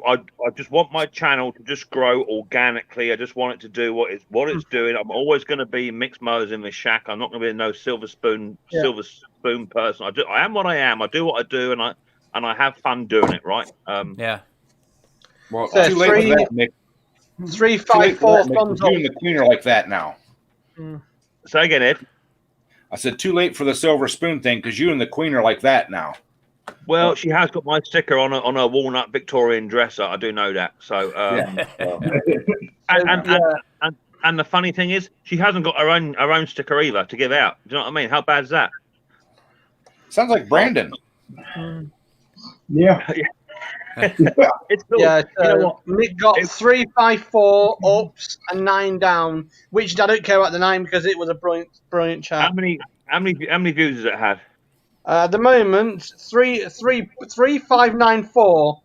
want my channel to just grow organically. I just want it to do what it's doing. I'm always going to be mixed modes in the shack. I'm not going to be no silver spoon person. I am what I am. I do what I do, and I have fun doing it. Right? Yeah. Well, So too late for that, Nick. 354 thumbs up. You and the Queen are like that now. Say again, Ed. I said too late for the silver spoon thing because you and the Queen are like that now. Well, she has got my sticker on a walnut Victorian dresser. I do know that. So, and the funny thing is, she hasn't got her own sticker either to give out. Do you know what I mean? How bad is that? Sounds like Brandon. Yeah. It's cool. Yeah, You know what? Mick got 354 ups and 9 down, which I don't care about the 9 because it was a brilliant chat. How many views has it had? At the moment, 3594.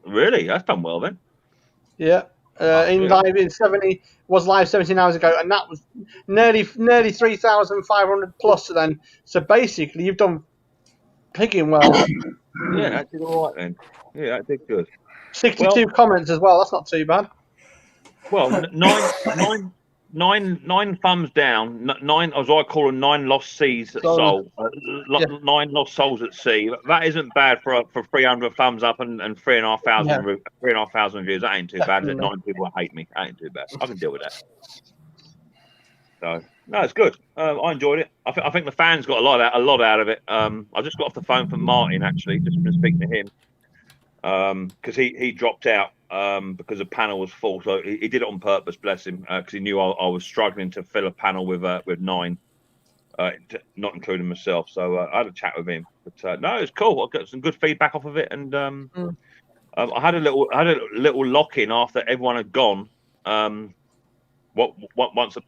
Really? That's done well then. Yeah. Live in 70 was live 17 hours ago, and that was nearly 3,500 plus then. So basically, you've done picking well. Yeah, that did all right then. Yeah, that did good. 62 comments as well. That's not too bad. Well, nine thumbs down. Nine, as I call them, 9 lost seas at soul. 9 lost souls at sea. That isn't bad for 300 thumbs up and 3,500 views. That ain't too bad. That 9 people hate me. That ain't too bad. I can deal with that. So no, it's good. I enjoyed it. I think the fans got a lot out of it. I just got off the phone from Martin actually, just been speaking to him because he dropped out because the panel was full. So he did it on purpose, bless him, because he knew I was struggling to fill a panel with 9, not including myself. So I had a chat with him. But no, it's cool. I got some good feedback off of it, and I had a little lock in after everyone had gone. Once the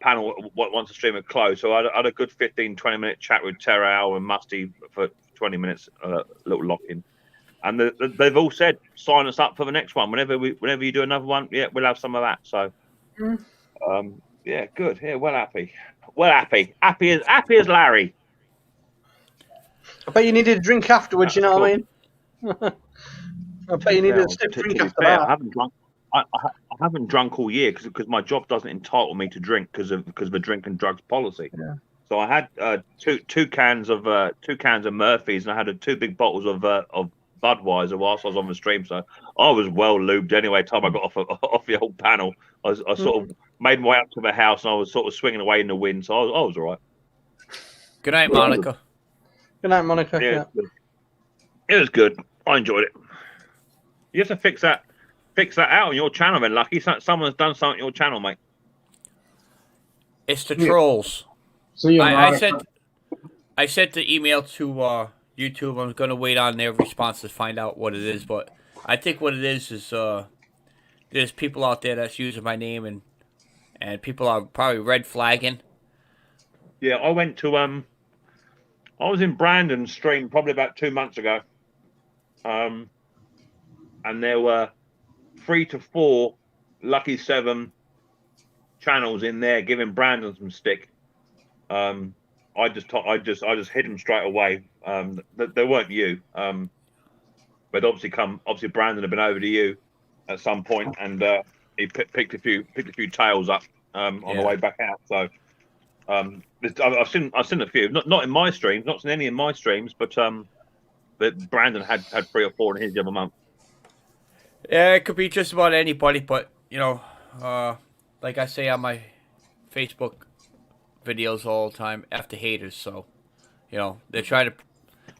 stream had closed, so I had a good 15-20 minute chat with Terrell and Musty for 20 minutes, little lock in, and they've all said sign us up for the next one. Whenever you do another one, yeah, we'll have some of that. So, yeah, good. Yeah, happy as Larry. I bet you needed a drink afterwards. You know what I mean? I bet you needed a stiff drink after that. I haven't drunk. I haven't drunk all year because my job doesn't entitle me to drink because of the drink and drugs policy. Yeah. So I had two cans of Murphy's, and I had 2 big bottles of Budweiser whilst I was on the stream. So I was well lubed anyway. Time I got off the old panel, I sort of made my way up to the house, and I was sort of swinging away in the wind. So I was all right. Good night, Monica. Good night, Monica. Yeah. It was good. I enjoyed it. You have to fix that out on your channel, then, Lucky. Someone's done something on your channel, mate. It's the trolls. See you, I sent the email to YouTube. I'm going to wait on their response to find out what it is, but I think what it is there's people out there that's using my name and people are probably red flagging. Yeah, I went to I was in Brandon's stream probably about 2 months ago, and there were 3 to 4 Lucky 7 channels in there giving Brandon some stick. I just hit them straight away. They weren't you, but obviously Brandon had been over to you at some point, and he picked a few tails up on the way back out. So I've seen a few, not in my streams, not seen any in my streams, but Brandon had 3 or 4 in his the other month. Yeah, it could be just about anybody, but like I say on my Facebook videos all the time, after haters. So, they're trying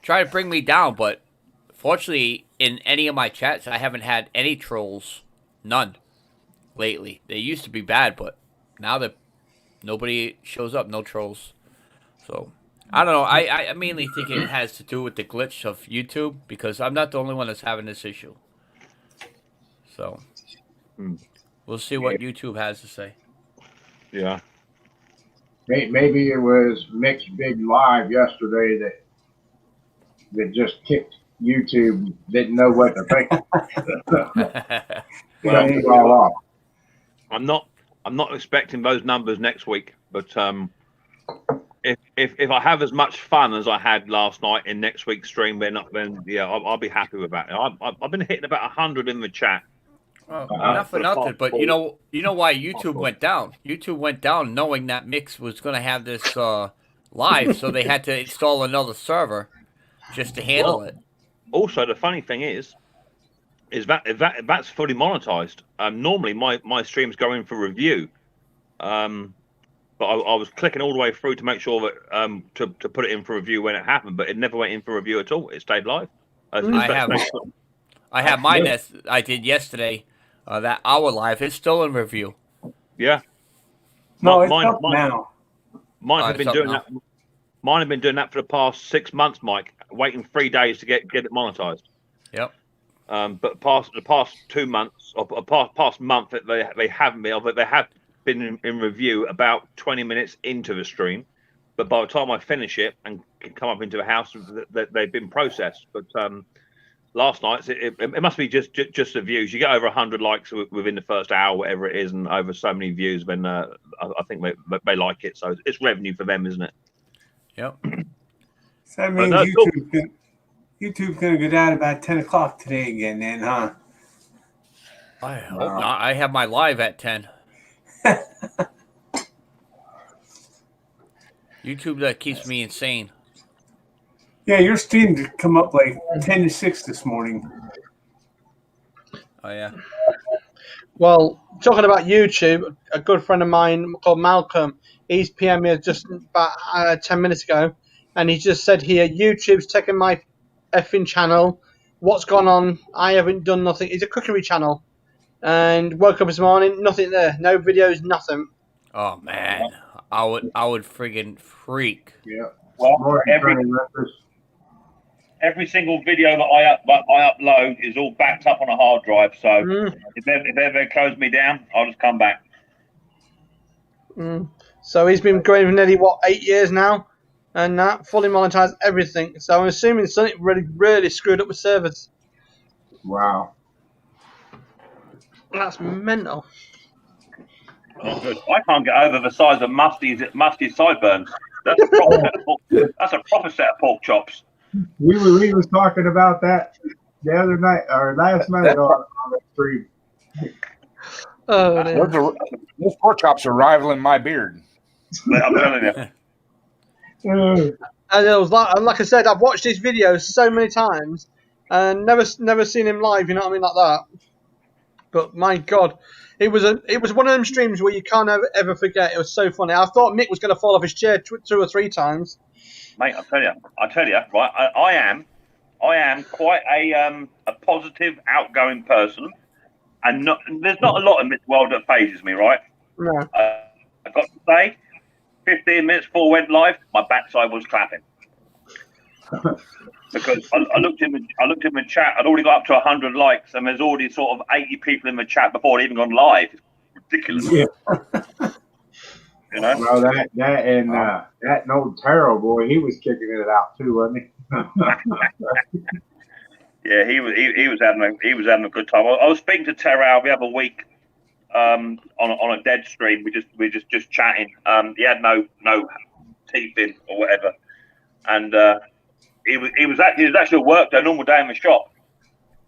to bring me down, but fortunately, in any of my chats, I haven't had any trolls, none, lately. They used to be bad, but now that nobody shows up, no trolls. So I don't know. I mainly think it has to do with the glitch of YouTube because I'm not the only one that's having this issue. So we'll see what YouTube has to say. Yeah. Maybe it was Mick's big live yesterday that just kicked YouTube didn't know what to think. Yeah, Cut it all off. I'm not expecting those numbers next week, but if I have as much fun as I had last night in next week's stream, then yeah, I'll be happy with that. I've been hitting about 100 in the chat. Well, not for nothing, but you know why YouTube went down. YouTube went down knowing that Mix was going to have this live, so they had to install another server just to handle it. Also, the funny thing is that's fully monetized. Normally, my streams go in for review, but I was clicking all the way through to make sure that to put it in for review when it happened, but it never went in for review at all. It stayed live. I have mine that I did yesterday. That hour live is still in review. Yeah. No, it's Mine- up mine- now. Mine have it's been up doing now. that. Mine have been doing that for the past 6 months, Mike. Waiting 3 days to get it monetized. Yep. But the past 2 months or past month that they haven't been. But they have been in review about 20 minutes into the stream. But by the time I finish it and can come up into the house, they've been processed. But last night it must be just the views. You get over 100 likes within the first hour, whatever it is, and over so many views. Then I think they like it. So it's revenue for them, isn't it? Yep. So that means no, YouTube's gonna go down about 10 o'clock today again, then, huh? I hope not. I have my live at 10. YouTube that keeps me insane. Yeah, your stream did come up like 10 to 6 this morning. Oh yeah. Well, talking about YouTube, a good friend of mine called Malcolm, he's PM'd me just about 10 minutes ago, and he just said here, YouTube's taking my effing channel. What's gone on? I haven't done nothing. It's a cookery channel. And woke up this morning, nothing there. No videos, nothing. Oh man, I would friggin' freak. Yeah. Well, More concerning records. every single video that I upload is all backed up on a hard drive. So if they ever close me down, I'll just come back. So he's been going for nearly, 8 years now? And that, fully monetized everything. So I'm assuming something really screwed up with servers. Wow. That's mental. Not good. I can't get over the size of Musty's sideburns. That's a proper set of pork chops. We was talking about that the other night or last night on the stream. Oh, dear. Those pork chops are rivaling my beard. I'm telling you. And it was like I said, I've watched his videos so many times and never seen him live. You know what I mean, like that. But my God, it was one of them streams where you can't ever forget. It was so funny. I thought Mick was going to fall off his chair 2 or 3 times. Mate, I tell you, right? I am quite a positive, outgoing person, and there's not a lot in this world that phases me, right? No. I got to say, 15 minutes before we went live, my backside was clapping. Because I looked in the chat, I'd already got up to 100 likes, and there's already sort of 80 people in the chat before it even gone live. It's ridiculous. Yeah. You know? Well, that old Taro boy, he was kicking it out too, wasn't he? Yeah, he was having a good time. I was speaking to Terrell the other week on a dead stream. We just chatting. He had no teeth in or whatever, and he was actually at work, a normal day in the shop,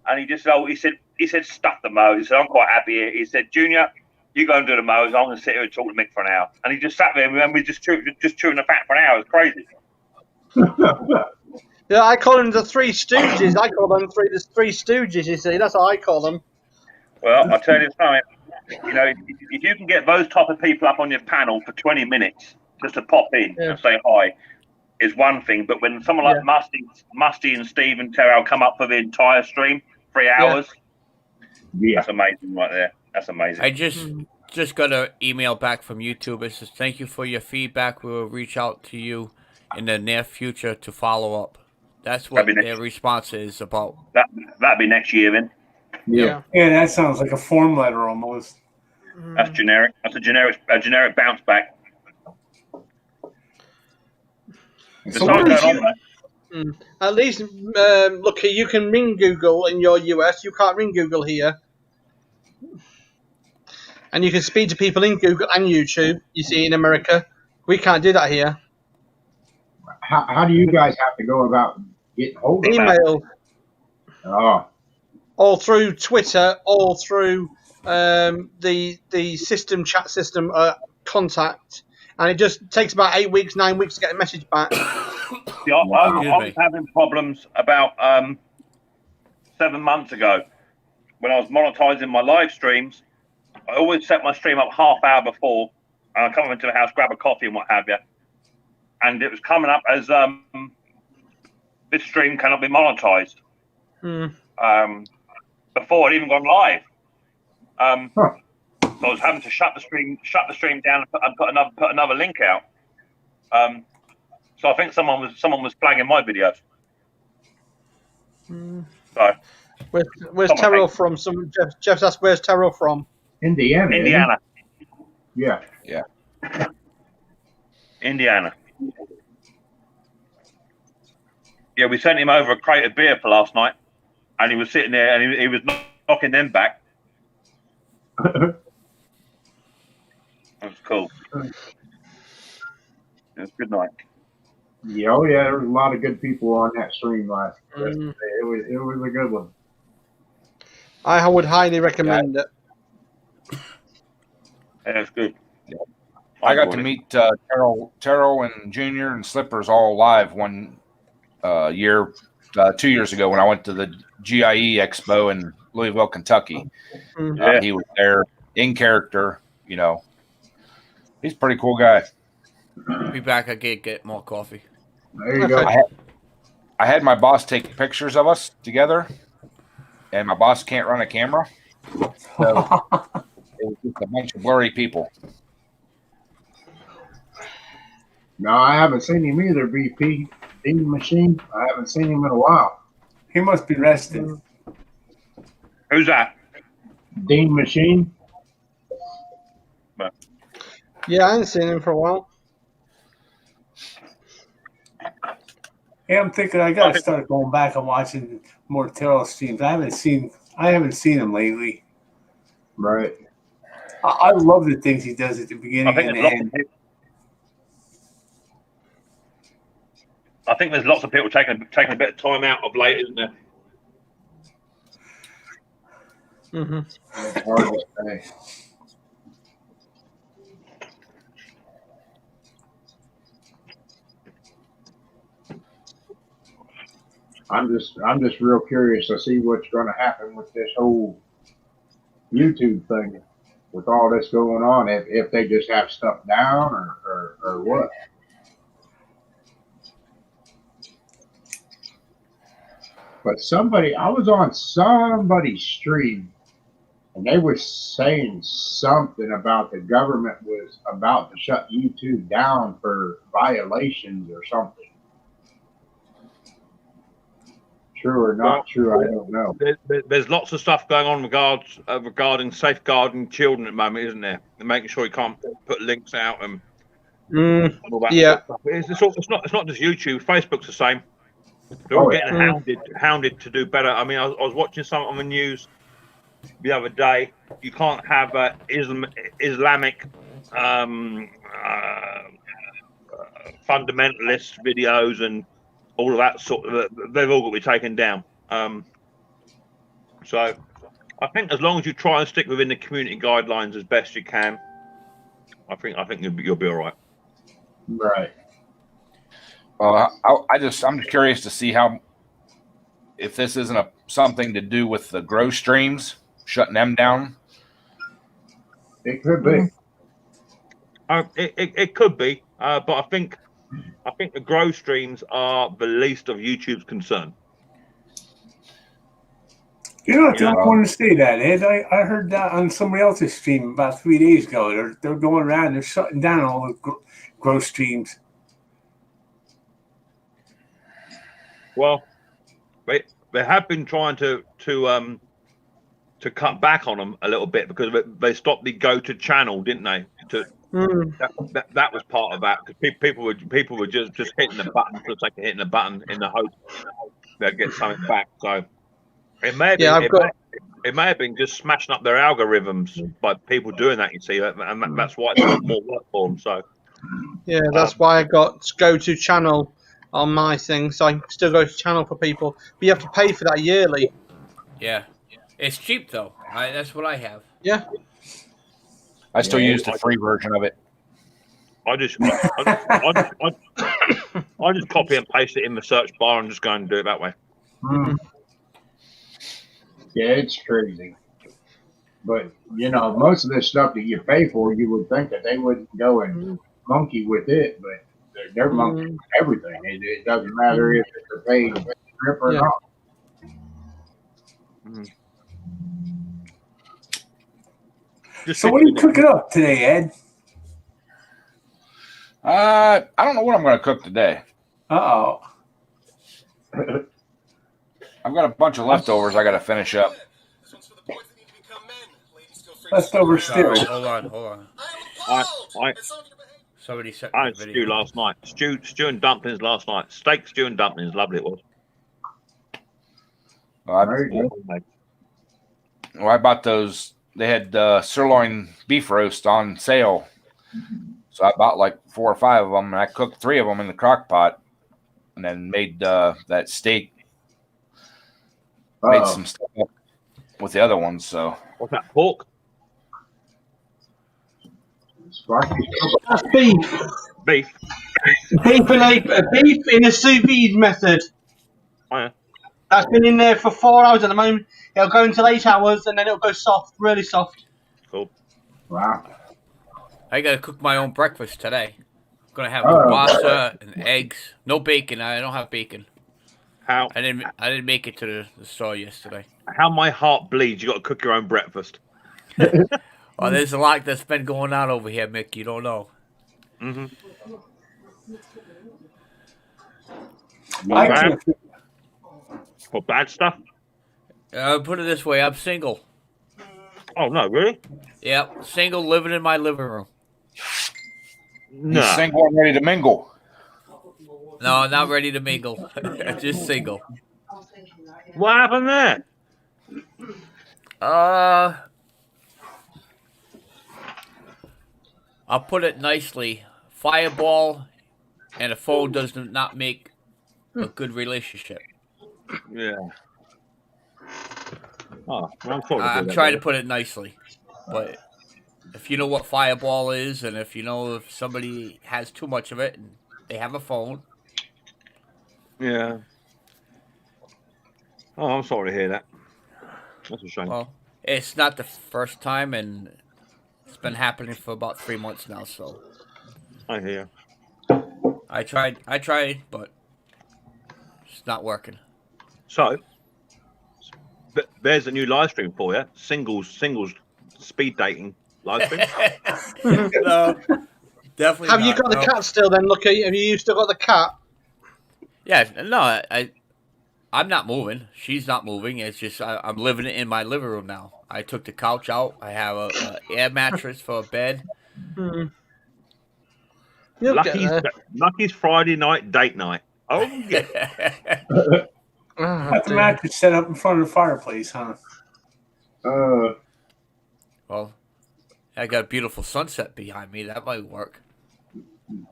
and he said stuff the mows. He said, I'm quite happy here. He said, Junior, you go and do the mows. I'm going to sit here and talk to Mick for an hour. And he just sat there and we just chewing the fat for an hour. It's crazy. Yeah, I call them the Three Stooges. I call them the Three Stooges. You see, that's how I call them. Well, I'll tell you something. You know, if you can get those type of people up on your panel for 20 minutes just to pop in and say hi, is one thing. But when someone like Musty and Steve and Terrell come up for the entire stream, 3 hours, that's amazing right there. That's amazing. I just got an email back from YouTube. It says, thank you for your feedback. We will reach out to you in the near future to follow up. That's what their response is about. That'd be next year then. Yeah. Yeah, that sounds like a form letter almost. That's generic. That's a generic bounce back. At least, Lucky, you can ring Google in your US. You can't ring Google here. And you can speak to people in Google and YouTube, you see, in America. We can't do that here. How do you guys have to go about getting hold of that? Email, Oh, all through Twitter, all through the system, chat system contact. And it just takes about 8 weeks, 9 weeks to get a message back. See, I was having problems about 7 months ago when I was monetizing my live streams. I always set my stream up half hour before, and I come into the house, grab a coffee and what have you, and it was coming up as this stream cannot be monetized. Before it even gone live. So I was having to shut the stream down and put another link out. So I think someone was flagging my videos. So where's Terrell from? Jeff's asked, where's Terrell from? Indiana. Indiana. Yeah. Indiana. Yeah, we sent him over a crate of beer for last night, and he was sitting there and he was knocking them back. That was cool. It was a good night. Yeah, oh yeah, there was a lot of good people on that stream last yesterday. It was a good one. I would highly recommend it. Yeah, it's good. I got to meet Terrell and Junior and Slippers all live one year, 2 years ago when I went to the GIE Expo in Louisville, Kentucky. He was there in character. You know, he's a pretty cool guy. Be back. I can get more coffee. There you go. I had my boss take pictures of us together, and my boss can't run a camera, so it was just a bunch of blurry people. No, I haven't seen him either, BP. Dean Machine. I haven't seen him in a while. He must be rested. Who's that? Dean Machine. Yeah, I haven't seen him for a while. Yeah, I'm thinking I gotta start going back and watching more Terrell streams. I haven't seen him lately. Right. I love the things he does at the beginning and the end. I think there's lots of people taking a bit of time out of late, isn't there? It's hard to say. I'm just real curious to see what's going to happen with this whole YouTube thing, with all this going on. If they just have stuff down or what. But I was on somebody's stream, and they were saying something about the government was about to shut YouTube down for violations or something. True or not true, I don't know. There's lots of stuff going on regarding safeguarding children at the moment, isn't there? And making sure you can't put links out and all that. Yeah. Stuff. It's not just YouTube. Facebook's the same. They're all getting hounded to do better. I mean, I was watching something on the news the other day. You can't have Islamic fundamentalist videos and all of that sort of. They've all got to be taken down. So I think as long as you try and stick within the community guidelines as best you can, I think you'll be all right. Right. Well, I'm just curious to see if this isn't something to do with the grow streams, shutting them down. It could be. It could be, but I think the grow streams are the least of YouTube's concern. You're not the only one to say that, Ed. I heard that on somebody else's stream about 3 days ago. They're going around. They're shutting down all the grow streams. Well, they have been trying to cut back on them a little bit because they stopped the go to channel, didn't they? That was part of that because people were just hitting the button for the sake of hitting the button in the hope they'd get something back. So it may have Yeah, been, I've got. it may have been just smashing up their algorithms by people doing that. You see, and that's why it's got more work for them. So Yeah, that's why I got go to channel on my thing, so I can still go to channel for people. But you have to pay for that yearly. Yeah, it's cheap though. That's what I have. Yeah. I still Yeah, use the free version of it. I just copy and paste it in the search bar and just go and do it that way. Yeah, it's crazy. But, you know, most of this stuff that you pay for, you would think that they wouldn't go and monkey with it, but they're monkeying with everything. It doesn't matter if it's a paid trip or Yeah. not. So what are you cooking up today, Ed? I don't know what I'm going to cook today. Uh-oh. I've got a bunch of leftovers I got to finish up. Leftover Sorry, stew. hold on. I Somebody sent I me a had video. stew last night. Stew and dumplings last night. Steak, stew, and dumplings. Lovely it was. Very good. Well, I bought those. They had sirloin beef roast on sale. So I bought like 4 or 5 of them, and I cooked 3 of them in the crock pot and then made that steak. Made some stuff up with the other ones. So What's that, pork? That's beef. Beef. Beef in a sous vide method. Oh, yeah. That's been in there for 4 hours at the moment. It'll go until 8 hours and then it'll go soft, really soft. Cool. Wow. I gotta cook my own breakfast today. I'm gonna have Oh. pasta and eggs. No bacon. I don't have bacon. How I didn't make it to the store yesterday. my heart bleeds. You got to cook your own breakfast. Well, there's a lot that's been going on over here, Mick. You don't know. Mm-hmm. I Bad? can't- For bad stuff? Put it this way, I'm single. Oh no, really? Yep, single, living in my living room. No. he's single and ready to mingle. No, not ready to mingle. Just single. What happened there? I'll put it nicely. Fireball and a phone does not make a good relationship. Yeah. Oh, well, I'm sorry. I'm trying to put it nicely, but if you know what Fireball is, and if you know if somebody has too much of it and they have a phone, Yeah. Oh, I'm sorry to hear that. That's a shame. well, it's not the first time, and it's been happening for about 3 months now. So I hear. I tried, but it's not working. So, there's a new live stream for you. Singles speed dating live stream. No, definitely. Have you not, got the no. cat still then, Lucky? Have you still got the cat? Yeah, no, I'm not moving. She's not moving. It's just I'm living in my living room now. I took the couch out. I have a air mattress for a bed. You'll get there. Lucky's Friday night date night. Oh yeah. Got the mattress set up in front of the fireplace, huh? Well, I got a beautiful sunset behind me. That might work.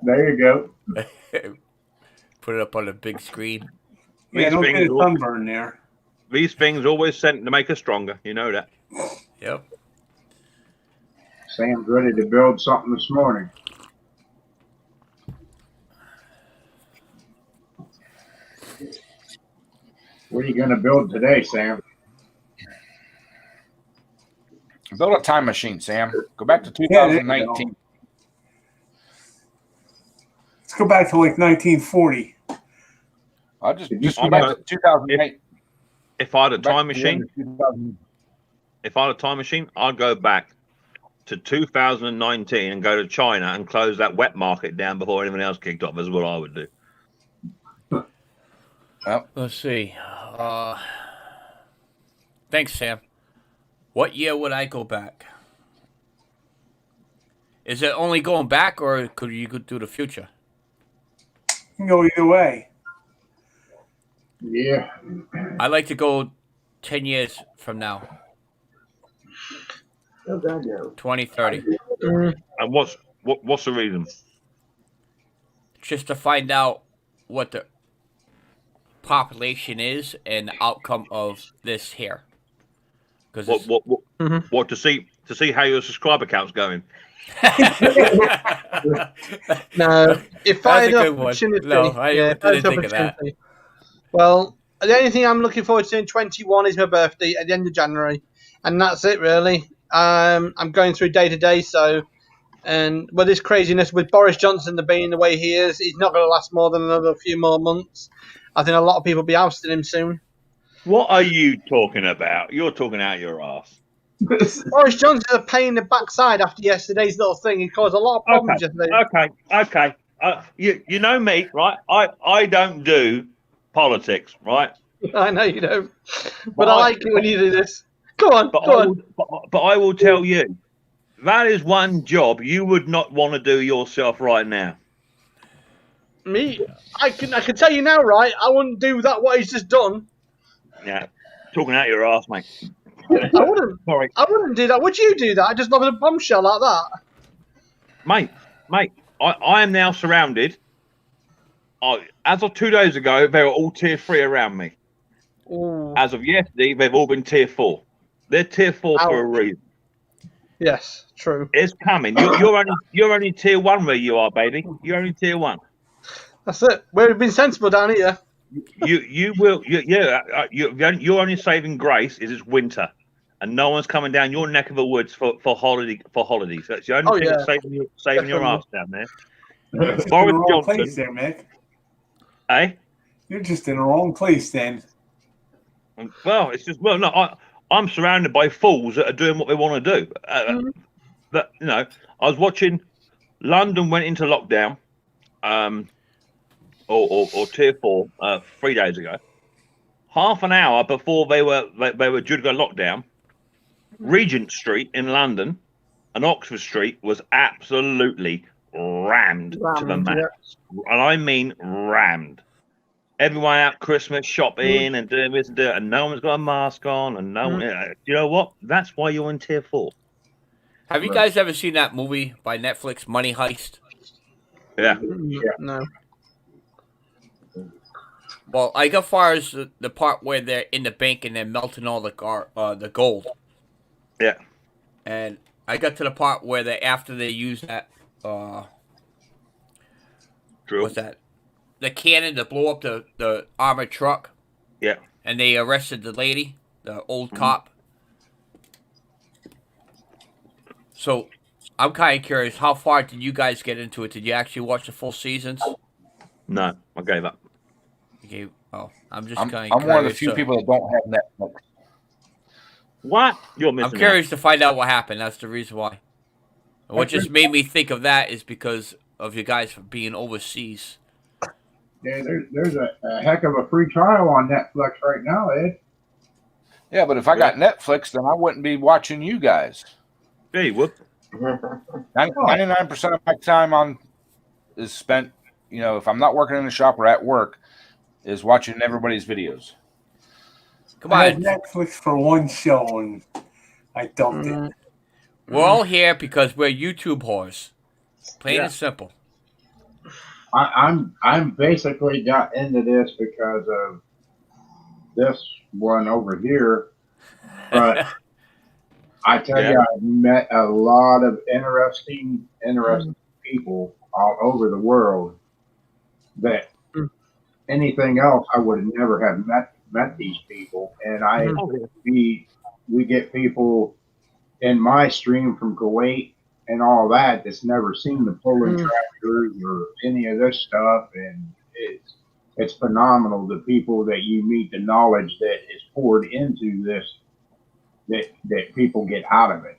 There you go. Put it up on a big screen. Yeah, These don't get a things will- sunburn there. These things always sent to make us stronger. You know that. Yep. Sam's ready to build something this morning. What are you going to build today, Sam? Build a time machine, Sam. Go back to Yeah, there you 2019. Let's go back to like 1940. I'll just I'll go back go- to 2008. If I had a Back time to the end machine, of 2000. if I had a time machine, I'd go back to 2019 and go to China and close that wet market down before anyone else kicked off. Is what I would do. Let's see. Thanks, Sam. What year would I go back? Is it only going back, or could you go to the future? You can go either way. Yeah. I like to go 10 years from now, 2030, And what's the reason? just to find out what the population is and the outcome of this here. Because What to see how your subscriber count's going? No, if I That's a had an good one. opportunity, No, I if didn't had an think of that. opportunity. Well, the only thing I'm looking forward to in 21 is my birthday at the end of January, and that's it really. I'm going through day to day, so and with this craziness with Boris Johnson being the way he is, he's not going to last more than another few more months. I think a lot of people will be ousting him soon. What are you talking about? You're talking out your ass. Boris Johnson's a pain in the backside after yesterday's little thing. He caused a lot of problems yesterday. Okay. You know me, right? I don't do politics, right? I know you don't, but I like it when you do this. Go on, But go on. but I will tell you, that is one job you would not want to do yourself right now. Me, I can tell you now, right? I wouldn't do that. What he's just done. Yeah, talking out your ass, mate. I wouldn't. Sorry, I wouldn't do that. Would you do that? I just love a bombshell like that. mate. I am now surrounded. As of 2 days ago, they were all tier 3 around me. Ooh. As of yesterday, they've all been tier 4. They're tier 4 for a reason. Yes, true. It's coming. You're only tier 1 where you are, baby. You're only tier 1. That's it. We've been sensible down here. Your only saving grace is it's winter, and no one's coming down your neck of the woods for holiday. So that's the only thing that's saving your ass down there. You're Boris in the wrong Johnson. place there, Mick. Eh? You're just in the wrong place then. Well, it's just I'm surrounded by fools that are doing what they want to do. But I was watching. London went into lockdown, or tier 4 3 days ago. Half an hour before they were due to go lockdown, Regent Street in London and Oxford Street was absolutely rammed to the max, and I mean rammed. Everyone out Christmas shopping and doing this and doing, and no one's got a mask on, and no one. You know what? That's why you're in tier 4. Have you guys ever seen that movie by Netflix, Money Heist? Yeah. No. Well, I got far as the part where they're in the bank and they're melting all the gold. Yeah. And I got to the part where after they use that what's that? The cannon to blow up the armored truck. Yeah. And they arrested the lady, the old cop. So I'm kind of curious, how far did you guys get into it? Did you actually watch the full seasons? No, I gave up. Okay. Oh, I'm just I'm kind of curious. one of the few people that don't have Netflix. What? You're missing I'm curious to find out what happened. That's the reason why. And what just made me think of that is because of you guys being overseas. Yeah, there's a heck of a free trial on Netflix right now, Ed. Yeah, but if I got Netflix, then I wouldn't be watching you guys. Yeah, you would. 99% of my time is spent, if I'm not working in the shop or at work, is watching everybody's videos. Come I on. had Netflix for one show and I dumped it. We're all here because we're YouTube whores. Plain and simple. I'm basically got into this because of this one over here, but I tell you, I've met a lot of interesting people all over the world that anything else I would have never have met these people, and we get people in my stream from Kuwait and all that's never seen the pulling tractors or any of this stuff, and it's phenomenal the people that you meet, the knowledge that is poured into this that people get out of it.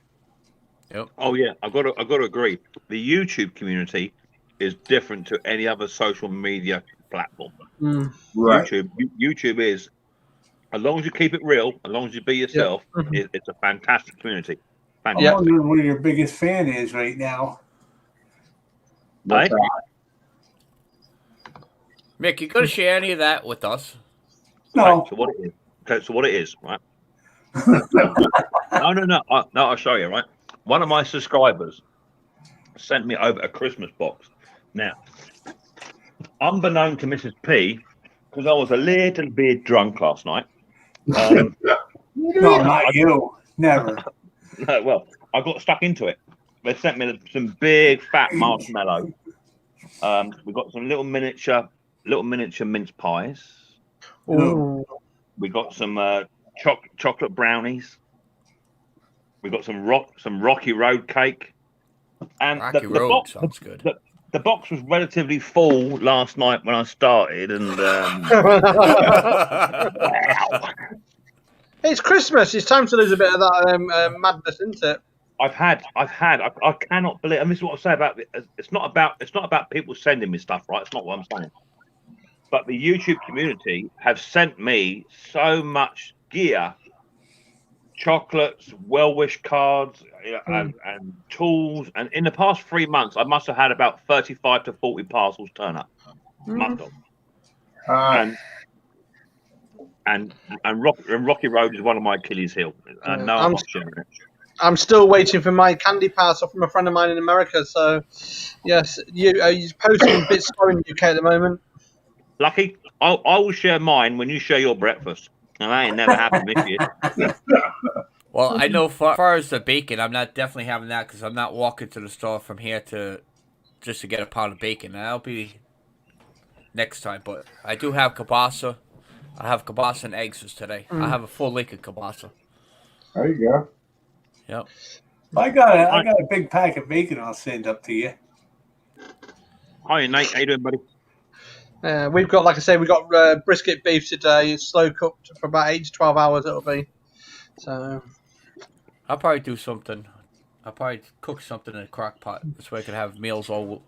Yep. Oh yeah, I've got to agree. The YouTube community is different to any other social media platform. Right. YouTube is, as long as you keep it real, as long as you be yourself, it's a fantastic community. I'm wondering where your biggest fan is right now. What's Hey? that? Mick, you gonna share any of that with us? No, Okay, so what it is, right? No. I'll show you, right? One of my subscribers sent me over a Christmas box. Now, unbeknown to Mrs. P, because I was a little bit drunk last night. no, not you. Never. Well, I got stuck into it. They sent me some big fat marshmallow. We got some little miniature mince pies. Ooh. We got some chocolate brownies. We got some Rocky Road cake. And Rocky Road box, sounds good. the box was relatively full last night when I started, and It's Christmas. It's time to lose a bit of that madness, isn't it? I cannot believe. And this is what I say about it. It's not about people sending me stuff, right? It's not what I'm saying. But the YouTube community have sent me so much gear, chocolates, well-wish cards, and tools. And in the past 3 months, I must have had about 35 to 40 parcels turn up. Must have. And Rocky Road is one of my Achilles' heel. No, I'm not sharing it. I'm still waiting for my candy parcel from a friend of mine in America. So, yes, you're posting bits slow in the UK at the moment. Lucky, I will share mine when you share your breakfast. And that ain't never happened this year. Well, I know far as the bacon, I'm not definitely having that because I'm not walking to the store from here just to get a pound of bacon. That'll be next time. But I do have kielbasa. I have kielbasa and eggs for today. I have a full lake of kielbasa. There you go. Yep. I got a big pack of bacon. I'll send up to you. Hi, Nate. How you doing, buddy? We've got, like I say, we've got brisket beef today. It's slow cooked for about 8 to 12 hours. It'll be. So I'll probably do something. I'll probably cook something in a crock pot. This way I can have meals all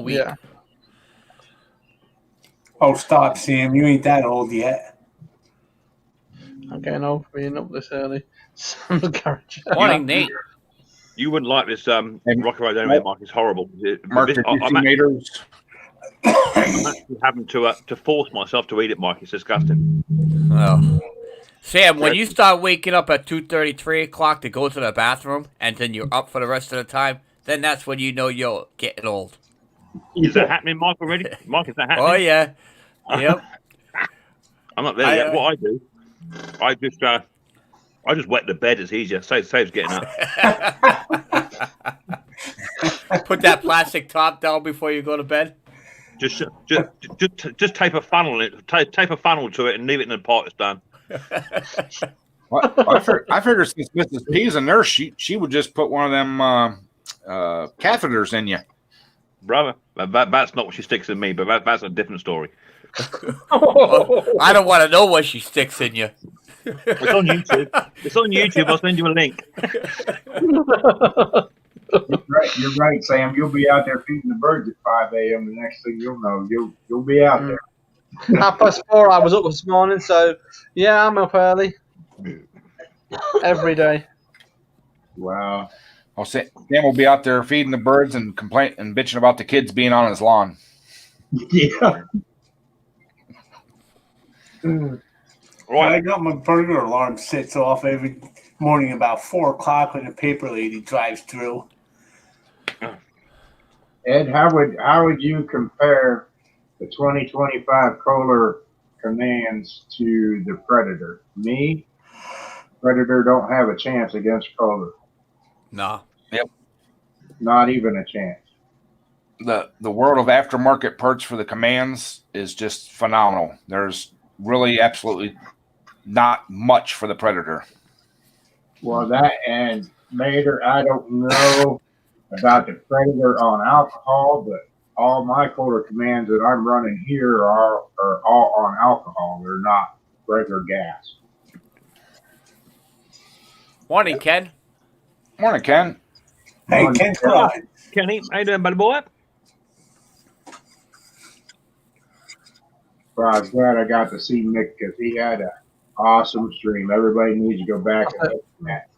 week. yeah. Oh, stop, Sam. You ain't that old yet. I'm getting old for being up this early. Sam's garage. Morning, Nate. You wouldn't like this Rocky Road anyway, Mark. It's horrible. Mark, This- did you see I'm Maters? actually having to force myself to eat it, Mike. It's disgusting. Oh. Sam, when you start waking up at 2:30, 3 o'clock to go to the bathroom, and then you're up for the rest of the time, then that's when you know you're getting old. Is that happening, Mike, already? Mike, is that happening? Oh, yeah. Yep. I'm not there yet. What I do, I just wet the bed. It's easier. Saves getting up. Put that plastic top down before you go to bed. Just tape a funnel in it. Tape a funnel to it and leave it in the pot. It's done. Well, I figured since Mrs. P's a nurse, she would just put one of them catheters in you. Brother, that's not what she sticks in me, but that's a different story. I don't want to know what she sticks in you. It's on YouTube. It's on YouTube. I'll send you a link. You're right, Sam. You'll be out there feeding the birds at 5 a.m. The next thing you'll know, you'll be out there. 4:30, I was up this morning, so yeah, I'm up early. Every day. Wow. I'll say Sam will be out there feeding the birds and complain and bitching about the kids being on his lawn. Yeah. Right. I got my burger alarm sets off every morning about 4 o'clock when the paper lady drives through. Ed, how would you compare the 2025 Kohler commands to the Predator? Me, Predator don't have a chance against Kohler. No. Not even a chance. The world of aftermarket parts for the commands is just phenomenal. There's really absolutely not much for the Predator. Well, that and Mater, I don't know about the Predator on alcohol, but all my Kohler commands that I'm running here are all on alcohol. They're not regular gas. Morning, Ken. Morning, Ken. Hey, Ken Clyde. Kenny, how you doing, buddy boy? Well, I was glad I got to see Mick because he had an awesome stream. Everybody needs to go back and look at that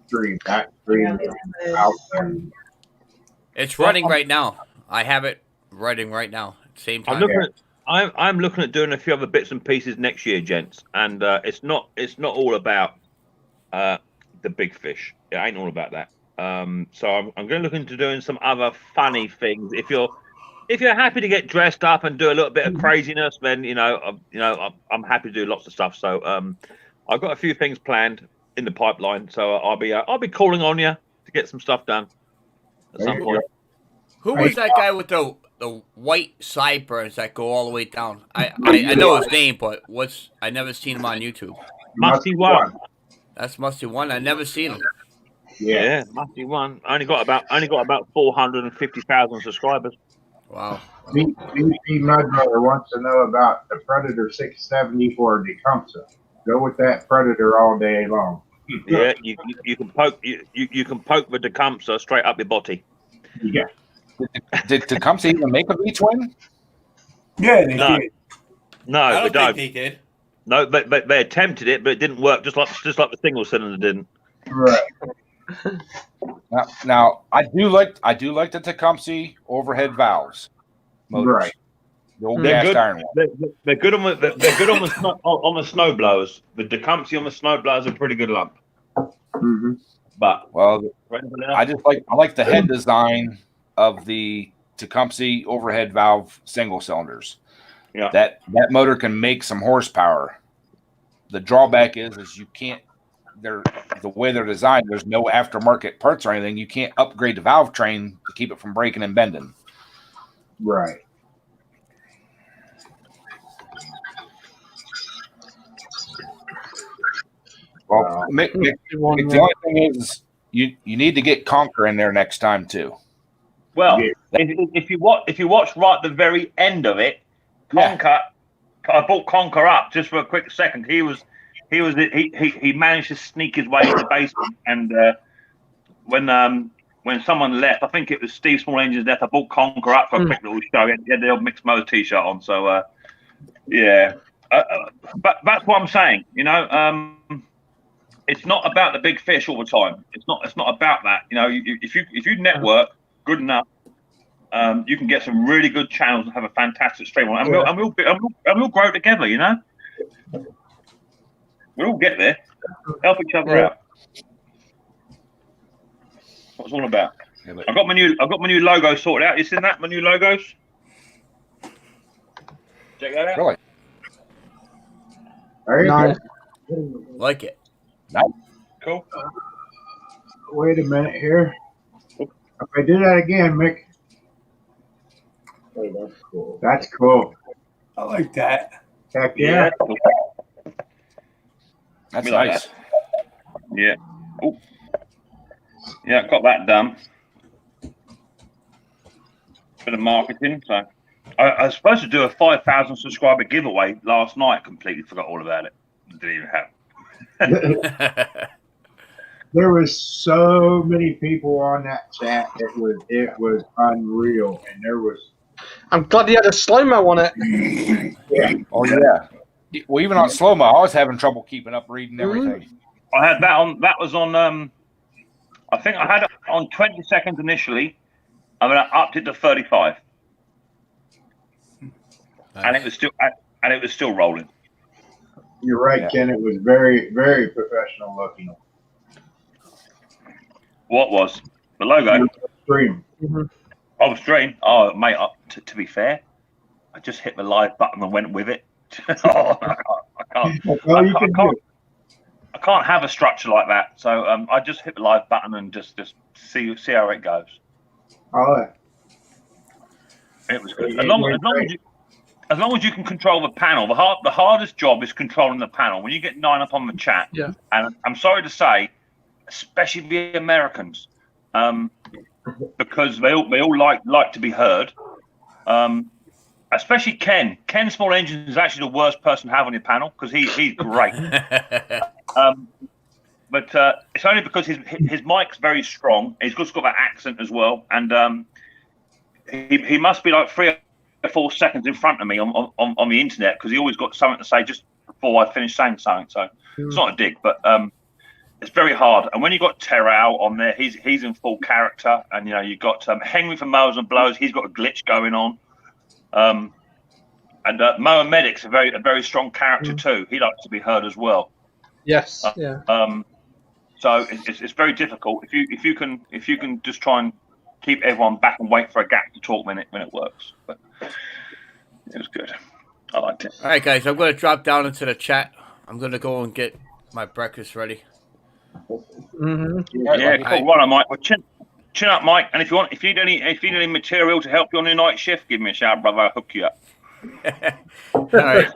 stream. That stream is out there. It's running right now. I have it writing right now. Same I'm time. looking at. I'm looking at doing a few other bits and pieces next year, gents, and it's not all about the big fish. It ain't all about that. So I'm going to look into doing some other funny things. If you're happy to get dressed up and do a little bit of craziness, then I'm happy to do lots of stuff. So I've got a few things planned in the pipeline. So I'll be calling on you to get some stuff done at some point. Who was that guy with the white sideburns that go all the way down? I know his name, but I never seen him on YouTube. Musty One. That's Musty One. I never seen him. Yeah, Musty One. I only got about 450,000 subscribers. Wow. BP Mudbrother wants to know about the Predator 670 for Tecumseh. Go with that Predator all day long. Yeah, you can poke you can poke the Tecumseh straight up your body. Yeah. Did Tecumseh even make a V-twin? Yeah, they No. did. No, I they don't don't. think he did. No, but they attempted it, but it didn't work. Just like the single cylinder didn't. Right. Now I do like the Tecumseh overhead valves motors. Right. The old They're cast good. iron one. They're good on the snow blowers. The Tecumseh on the snow blowers are pretty good lump. Mm-hmm. But Well, I like the head design of the Tecumseh overhead valve single cylinders. Yeah. That motor can make some horsepower. The drawback is you can't. The way they're designed, there's no aftermarket parts or anything. You can't upgrade the valve train to keep it from breaking and bending. Right. Well, Mick, the only thing is you need to get Conquer in there next time too. well, Yeah. if you watch right at the very end of it, Conker. I brought Conker up just for a quick second. He managed to sneak his way into the basement, and when someone left, I think it was Steve Small Engines left. I brought Conker up for a quick little show. He had the old Mixed Motor T-shirt on, so yeah. But that's what I'm saying. It's not about the big fish all the time. It's not about that. If you network good enough, you can get some really good channels and have a fantastic stream on. And we'll grow together. We'll all get there. Help each other out. What's it all about? Yeah, I've got my new logo sorted out. You seen that? My new logos. Check that out. Really? There you Nice. go. Like it. Cool. Wait a minute here. If I do that again, Mick. Hey, that's cool. That's cool. I like that. Heck yeah. That's Me like nice. Yeah. Oh. Yeah, got that done. Bit of marketing. So I was supposed to do a 5,000 subscriber giveaway last night. Completely forgot all about it. Didn't even happen. There was so many people on that chat. It was unreal, and there was. I'm glad you had a slow-mo on it. Oh yeah. Well, even on slow mo, I was having trouble keeping up reading everything. I had that on. That was on. I think I had it on 20 seconds initially, and then I upped it to 35, and it was still rolling. You're right, Yeah. Ken. It was very, very professional looking. What was the logo? Stream. Oh, stream. Oh, mate. To be fair, I just hit the live button and went with it. Oh, I can't. That's all you can do. I can't have a structure like that. So I just hit the live button and just see how it goes. All right. It was good. Yeah, As long as you can control the panel, the hardest job is controlling the panel. When you get 9 up on the chat, Yeah. and I'm sorry to say, especially the Americans, because they all like to be heard. Especially Ken. Ken Small Engines is actually the worst person to have on your panel because he's great. But it's only because his mic's very strong. He's just got that accent as well, and he must be like 3 or 4 seconds in front of me on the internet because he always got something to say just before I finish saying something. So it's not a dig, but it's very hard. And when you got Terrell on there, he's in full character, and you've got Henry from Mowers and Blows. He's got a glitch going on. And Moa Medic's a very strong character too. He likes to be heard as well. Yes. Yeah. So it's very difficult if you can just try and keep everyone back and wait for a gap to talk when it works. But it was good. I liked it. All right, guys, I'm going to drop down into the chat. I'm going to go and get my breakfast ready. Yeah, cool. Right, Mike. Well, chin up, Mike. And if you need any material to help you on your night shift, give me a shout, brother. I'll hook you up. All right.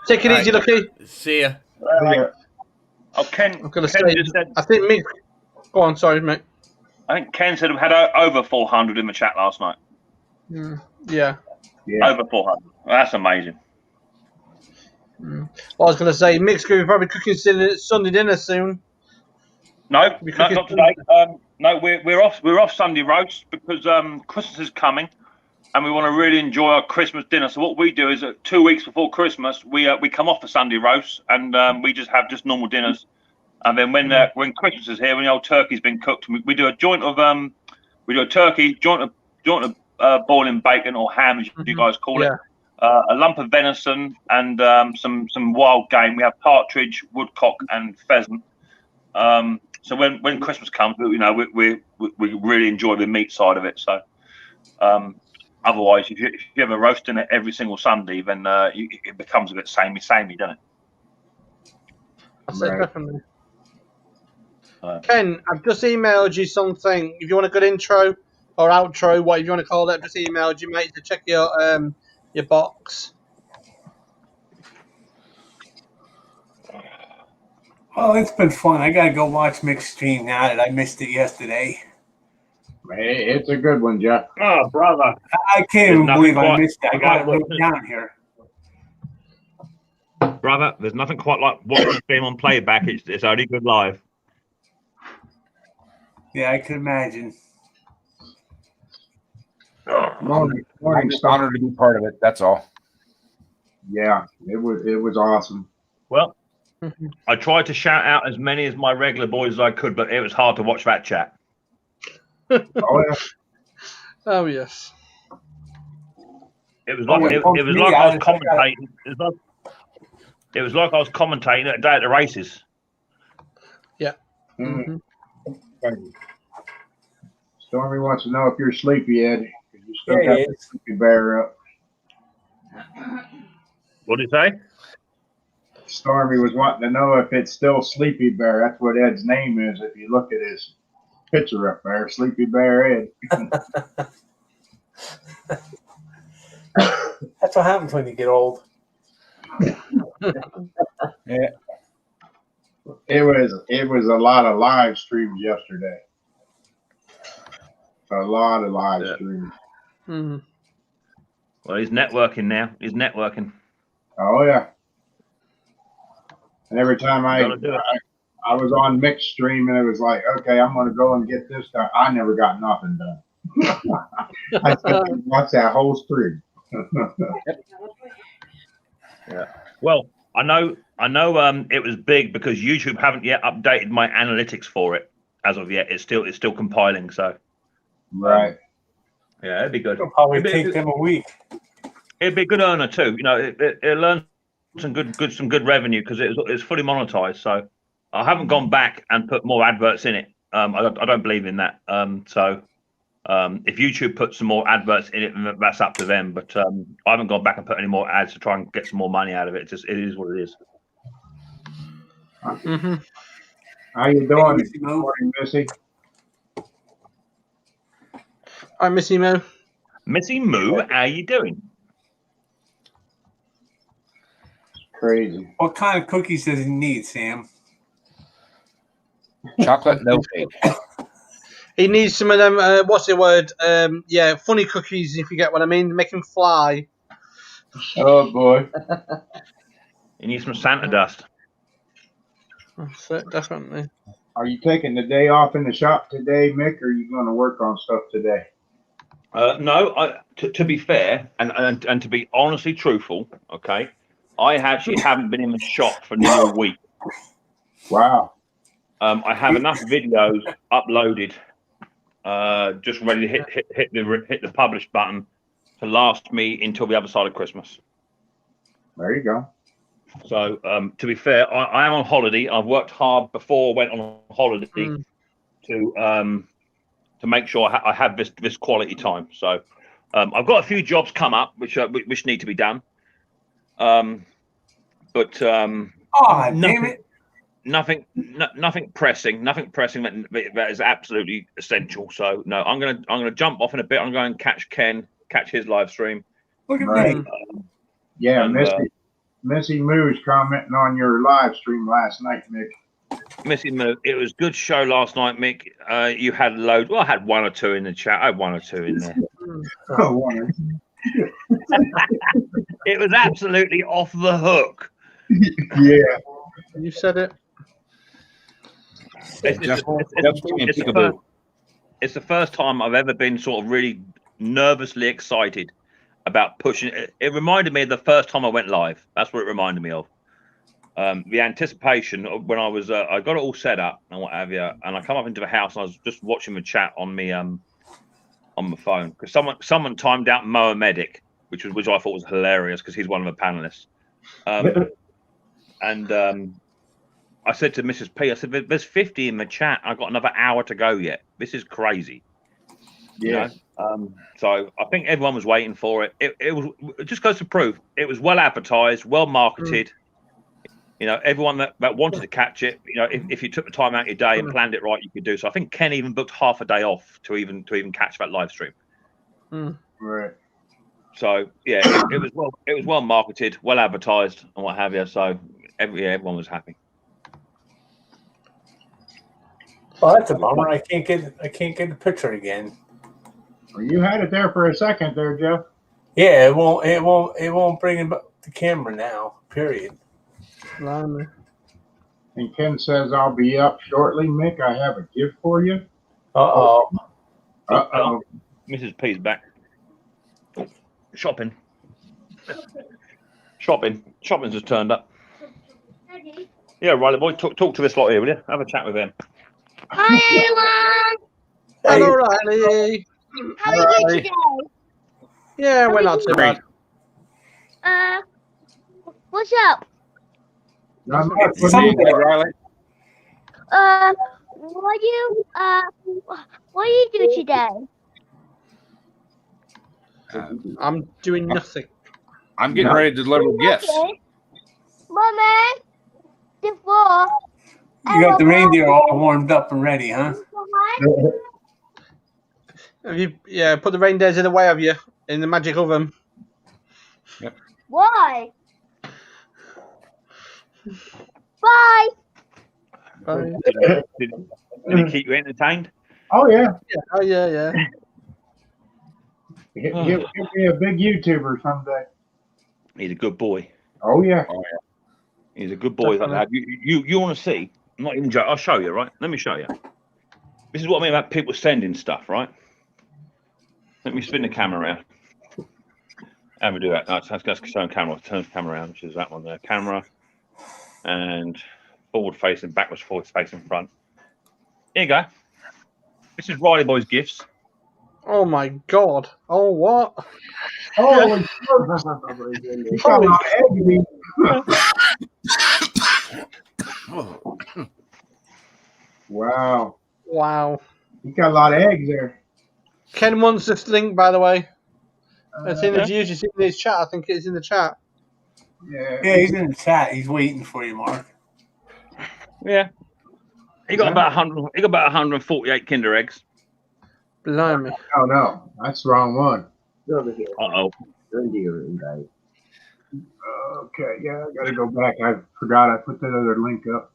Take it easy, Lucky. See ya. Oh, Ken. I'm going to Ken say. just said, I think Mick. Go on, sorry, mate. I think Ken said we had over 400 in the chat last night. Yeah. Over 400. Well, that's amazing. Well, I was going to say, Mick's going to be probably cooking Sunday dinner soon. No, not today. No, we're off Sunday roast because Christmas is coming, and we want to really enjoy our Christmas dinner. So what we do is 2 weeks before Christmas, we come off the Sunday roast, and we just have normal dinners. And then when Christmas is here, when the old turkey's been cooked, we do a joint of we do a turkey, joint of boiling bacon or ham, as you guys call it. A lump of venison and some wild game. We have partridge, woodcock, and pheasant. So when Christmas comes, we really enjoy the meat side of it. So otherwise, if you have a roast dinner every single Sunday, then it becomes a bit samey, doesn't it? That's it, definitely. Ken, I've just emailed you something. If you want a good intro or outro, whatever you want to call it, I've just emailed you, mate, to check your box. Well, it's been fun. I gotta go watch Mick's stream now that I missed it yesterday. It's a good one, Jeff. Oh, brother. I can't even believe I missed it. I got it written down here. Brother, there's nothing quite like watching a stream on playback. It's only good live. Yeah, I can imagine. Morning, I'm just honored to be part of it. That's all. Yeah, it was awesome. Well, I tried to shout out as many as my regular boys as I could, but it was hard to watch that chat. Oh, yeah. Oh, yes. It was like I was commentating. It was like I was commentating at a day at the races. Yeah. Stormy wants to know if you're sleepy, Ed. You still got the sleepy bear up. What did he say? Stormy was wanting to know if it's still Sleepy Bear. That's what Ed's name is. If you look at his picture up there, Sleepy Bear Ed. That's what happens when you get old. Yeah. It was a lot of live streams yesterday. A lot of live streams. Well, he's networking now. He's networking. Oh yeah. And every time I was on Mick's stream and it was like, okay, I'm gonna go and get this done. I never got nothing done. I said, watch that whole stream. Yeah. Well, I know. It was big because YouTube haven't yet updated my analytics for it as of yet. It's still compiling. So. Right. Yeah, it'd be good. It'll probably take them a week. It'd be a good earner too. It'll earn some good revenue because it's fully monetized. So I haven't gone back and put more adverts in it. I don't believe in that. So if YouTube puts some more adverts in it, that's up to them. But I haven't gone back and put any more ads to try and get some more money out of it. It is what it is. How you doing? Good morning, Missy. Hi, Missy Moo. Missy Moo, how you doing? Crazy. What kind of cookies does he need, Sam? Chocolate, no cake. He needs some of them, what's the word? Funny cookies, if you get what I mean. Make him fly. Oh, boy. You need some Santa dust. That's it, definitely. Are you taking the day off in the shop today, Mick, or are you going to work on stuff today? No, to be fair and to be honestly truthful, okay, I actually haven't been in the shop for nearly a week. Wow. I have enough videos uploaded, just ready to hit the publish button to last me until the other side of Christmas. There you go. So, to be fair, I am on holiday. I've worked hard before I went on holiday to make sure I have this quality time. So, I've got a few jobs come up which need to be done. Damn it. Nothing pressing that is absolutely essential. So no, I'm gonna jump off in a bit. I'm going to catch his live stream. Look at me. Yeah, Missy Moo's commenting on your live stream last night, Mick. Missy Moo, it was a good show last night, Mick. You had loads. Well, I had one or two in the chat. I had one or two in there. It was absolutely off the hook. Yeah, You said it. It's the first time I've ever been sort of really nervously excited about pushing it. It reminded me of the first time I went live. That's what it reminded me of. The anticipation of when I was, I got it all set up and what have you, and I come up into the house and I was just watching the chat on me, on my phone, because someone timed out Mohamedic, which I thought was hilarious because he's one of the panelists. I said to Mrs. P, I said, "There's 50 in the chat. I've got another hour to go yet. This is crazy." yeah. You know? So I think everyone was waiting for it. It just goes to prove it was well advertised, well marketed. You know, everyone that wanted to catch it, you know, if you took the time out of your day and planned it right, you could do so. I think Ken even booked half a day off to even catch that live stream. Right. So yeah, it was well marketed, well advertised, and what have you. So everyone was happy. Well, that's a bummer. I can't get the picture again. Well, you had it there for a second there, Jeff. Yeah, it won't bring the camera now. Period. Blimey. And Ken says, "I'll be up shortly, Mick. I have a gift for you." Uh-oh. Uh-oh. Mrs. P's back. Shopping. Shopping's just turned up. Yeah, Riley boy, talk to this lot here, will you? Have a chat with them. Hi everyone. Hello, Riley. How are you today? Yeah, we're not too bad. What's up? Not much for Something, me. Riley. What do you do today? I'm doing nothing. I'm getting ready to deliver gifts. Mama, before. You got the reindeer all warmed up and ready, huh? Have you? Yeah, put the reindeers in the way of you in the magic oven. Why? Bye. Bye. Did he keep you entertained? Oh yeah, Oh yeah. he'll be a big YouTuber someday. He's a good boy. Oh yeah. He's a good boy. Definitely. You want to see? I'm not even joking. I'll show you, right? Let me show you. This is what I mean about people sending stuff, right? Let me spin the camera around. How do we do that? That's turn camera around, which is that one there. Camera and forward facing, backwards, forward facing, front. Here you go. This is Riley Boy's gifts. Oh my God. Oh what? Holy Wow. Wow. You got a lot of eggs there. Ken wants this link, by the way. It's in his usually in his chat. I think it's in the chat. Yeah. He's in the chat. He's waiting for you, Mark. Yeah. He got about 100. He got about 148 Kinder eggs. Blimey. Oh no, that's the wrong one. Uh-oh. Okay, yeah, I gotta go back. I forgot I put that other link up.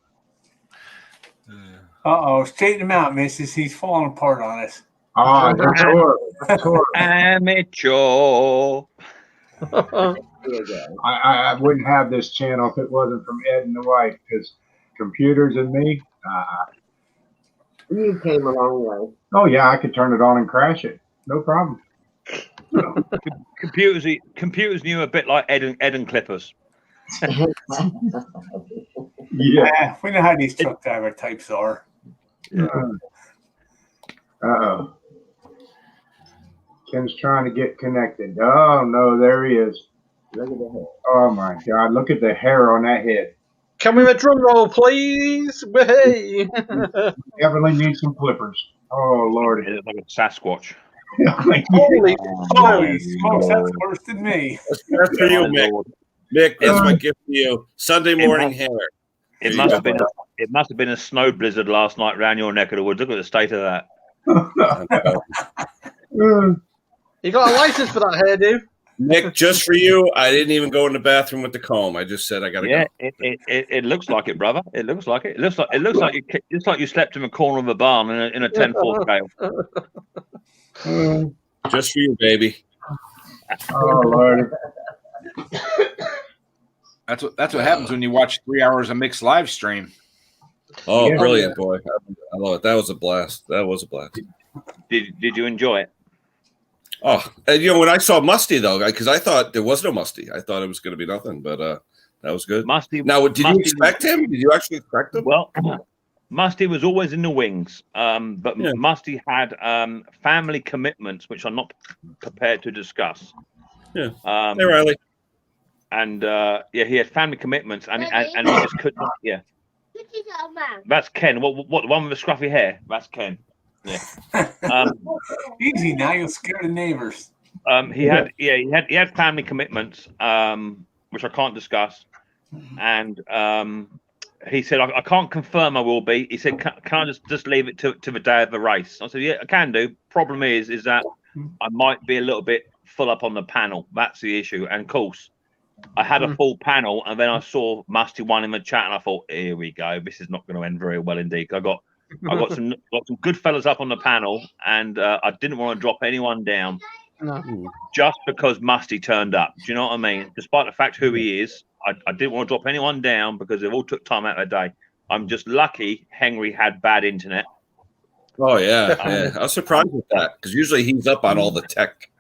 Uh-oh. Straighten him out, missus. He's falling apart on us. Oh, that's horrible. That's horrible. Amateur. I wouldn't have this channel if it wasn't from Ed and the wife, because computers and me. You came a long way. Oh yeah, I could turn it on and crash it. No problem. Computers knew a bit like Ed and Clippers. Yeah. We know how these truck driver types are. Uh-oh. Ken's trying to get connected. Oh, no, there he is. Look at the hair. Oh, my God. Look at the hair on that head. Can we have a drum roll, please? Hey. Definitely need some clippers. Oh, Lord. It looks like a Sasquatch. Holy Holy smokes, that's worse than me. That's for you, My Mick. Lord. Mick, that's my gift for you. Sunday morning must- hair. It you must go, have been. It must have been a snow blizzard last night around your neck of the woods. Look at the state of that. You got a license for that hairdo? Mick, just for you, I didn't even go in the bathroom with the comb. I just said I gotta Yeah, go. it looks like it, brother. It looks like it. It looks like you. It's like you slept in the corner of a barn in a 10-4 scale. Just for you, baby. Oh, Lord. That's what happens when you watch 3 hours of Mick's live stream. Oh, Yeah. brilliant, boy. I love it. That was a blast. That was a blast. Did you enjoy it? Oh, and when I saw Musty though, because I thought there was no Musty, I thought it was going to be nothing, but that was good. Musty. Now, did you Musty expect him? Did you actually expect him? Well, Musty was always in the wings, but Yeah. Musty had family commitments, which I'm not prepared to discuss. Yeah. Hey, Riley. And he had family commitments, and he just couldn't. Yeah. That's Ken. What the one with the scruffy hair? That's Ken. Yeah. Easy now, you'll scare the neighbors. He had family commitments, which I can't discuss, and he said I can't confirm I will be. He said, can I just leave it to the day of the race? I said, yeah, I can do. Problem is that I might be a little bit full up on the panel. That's the issue. And of course, I had a full panel, and then I saw Musty one in the chat, and I thought, here we go. This is not going to end very well indeed. I got some good fellas up on the panel, and I didn't want to drop anyone down just because Musty turned up. Do you know what I mean? Despite the fact who he is, I didn't want to drop anyone down because they all took time out of their day. I'm just lucky Henry had bad internet. Oh yeah. I was surprised with that because usually he's up on all the tech.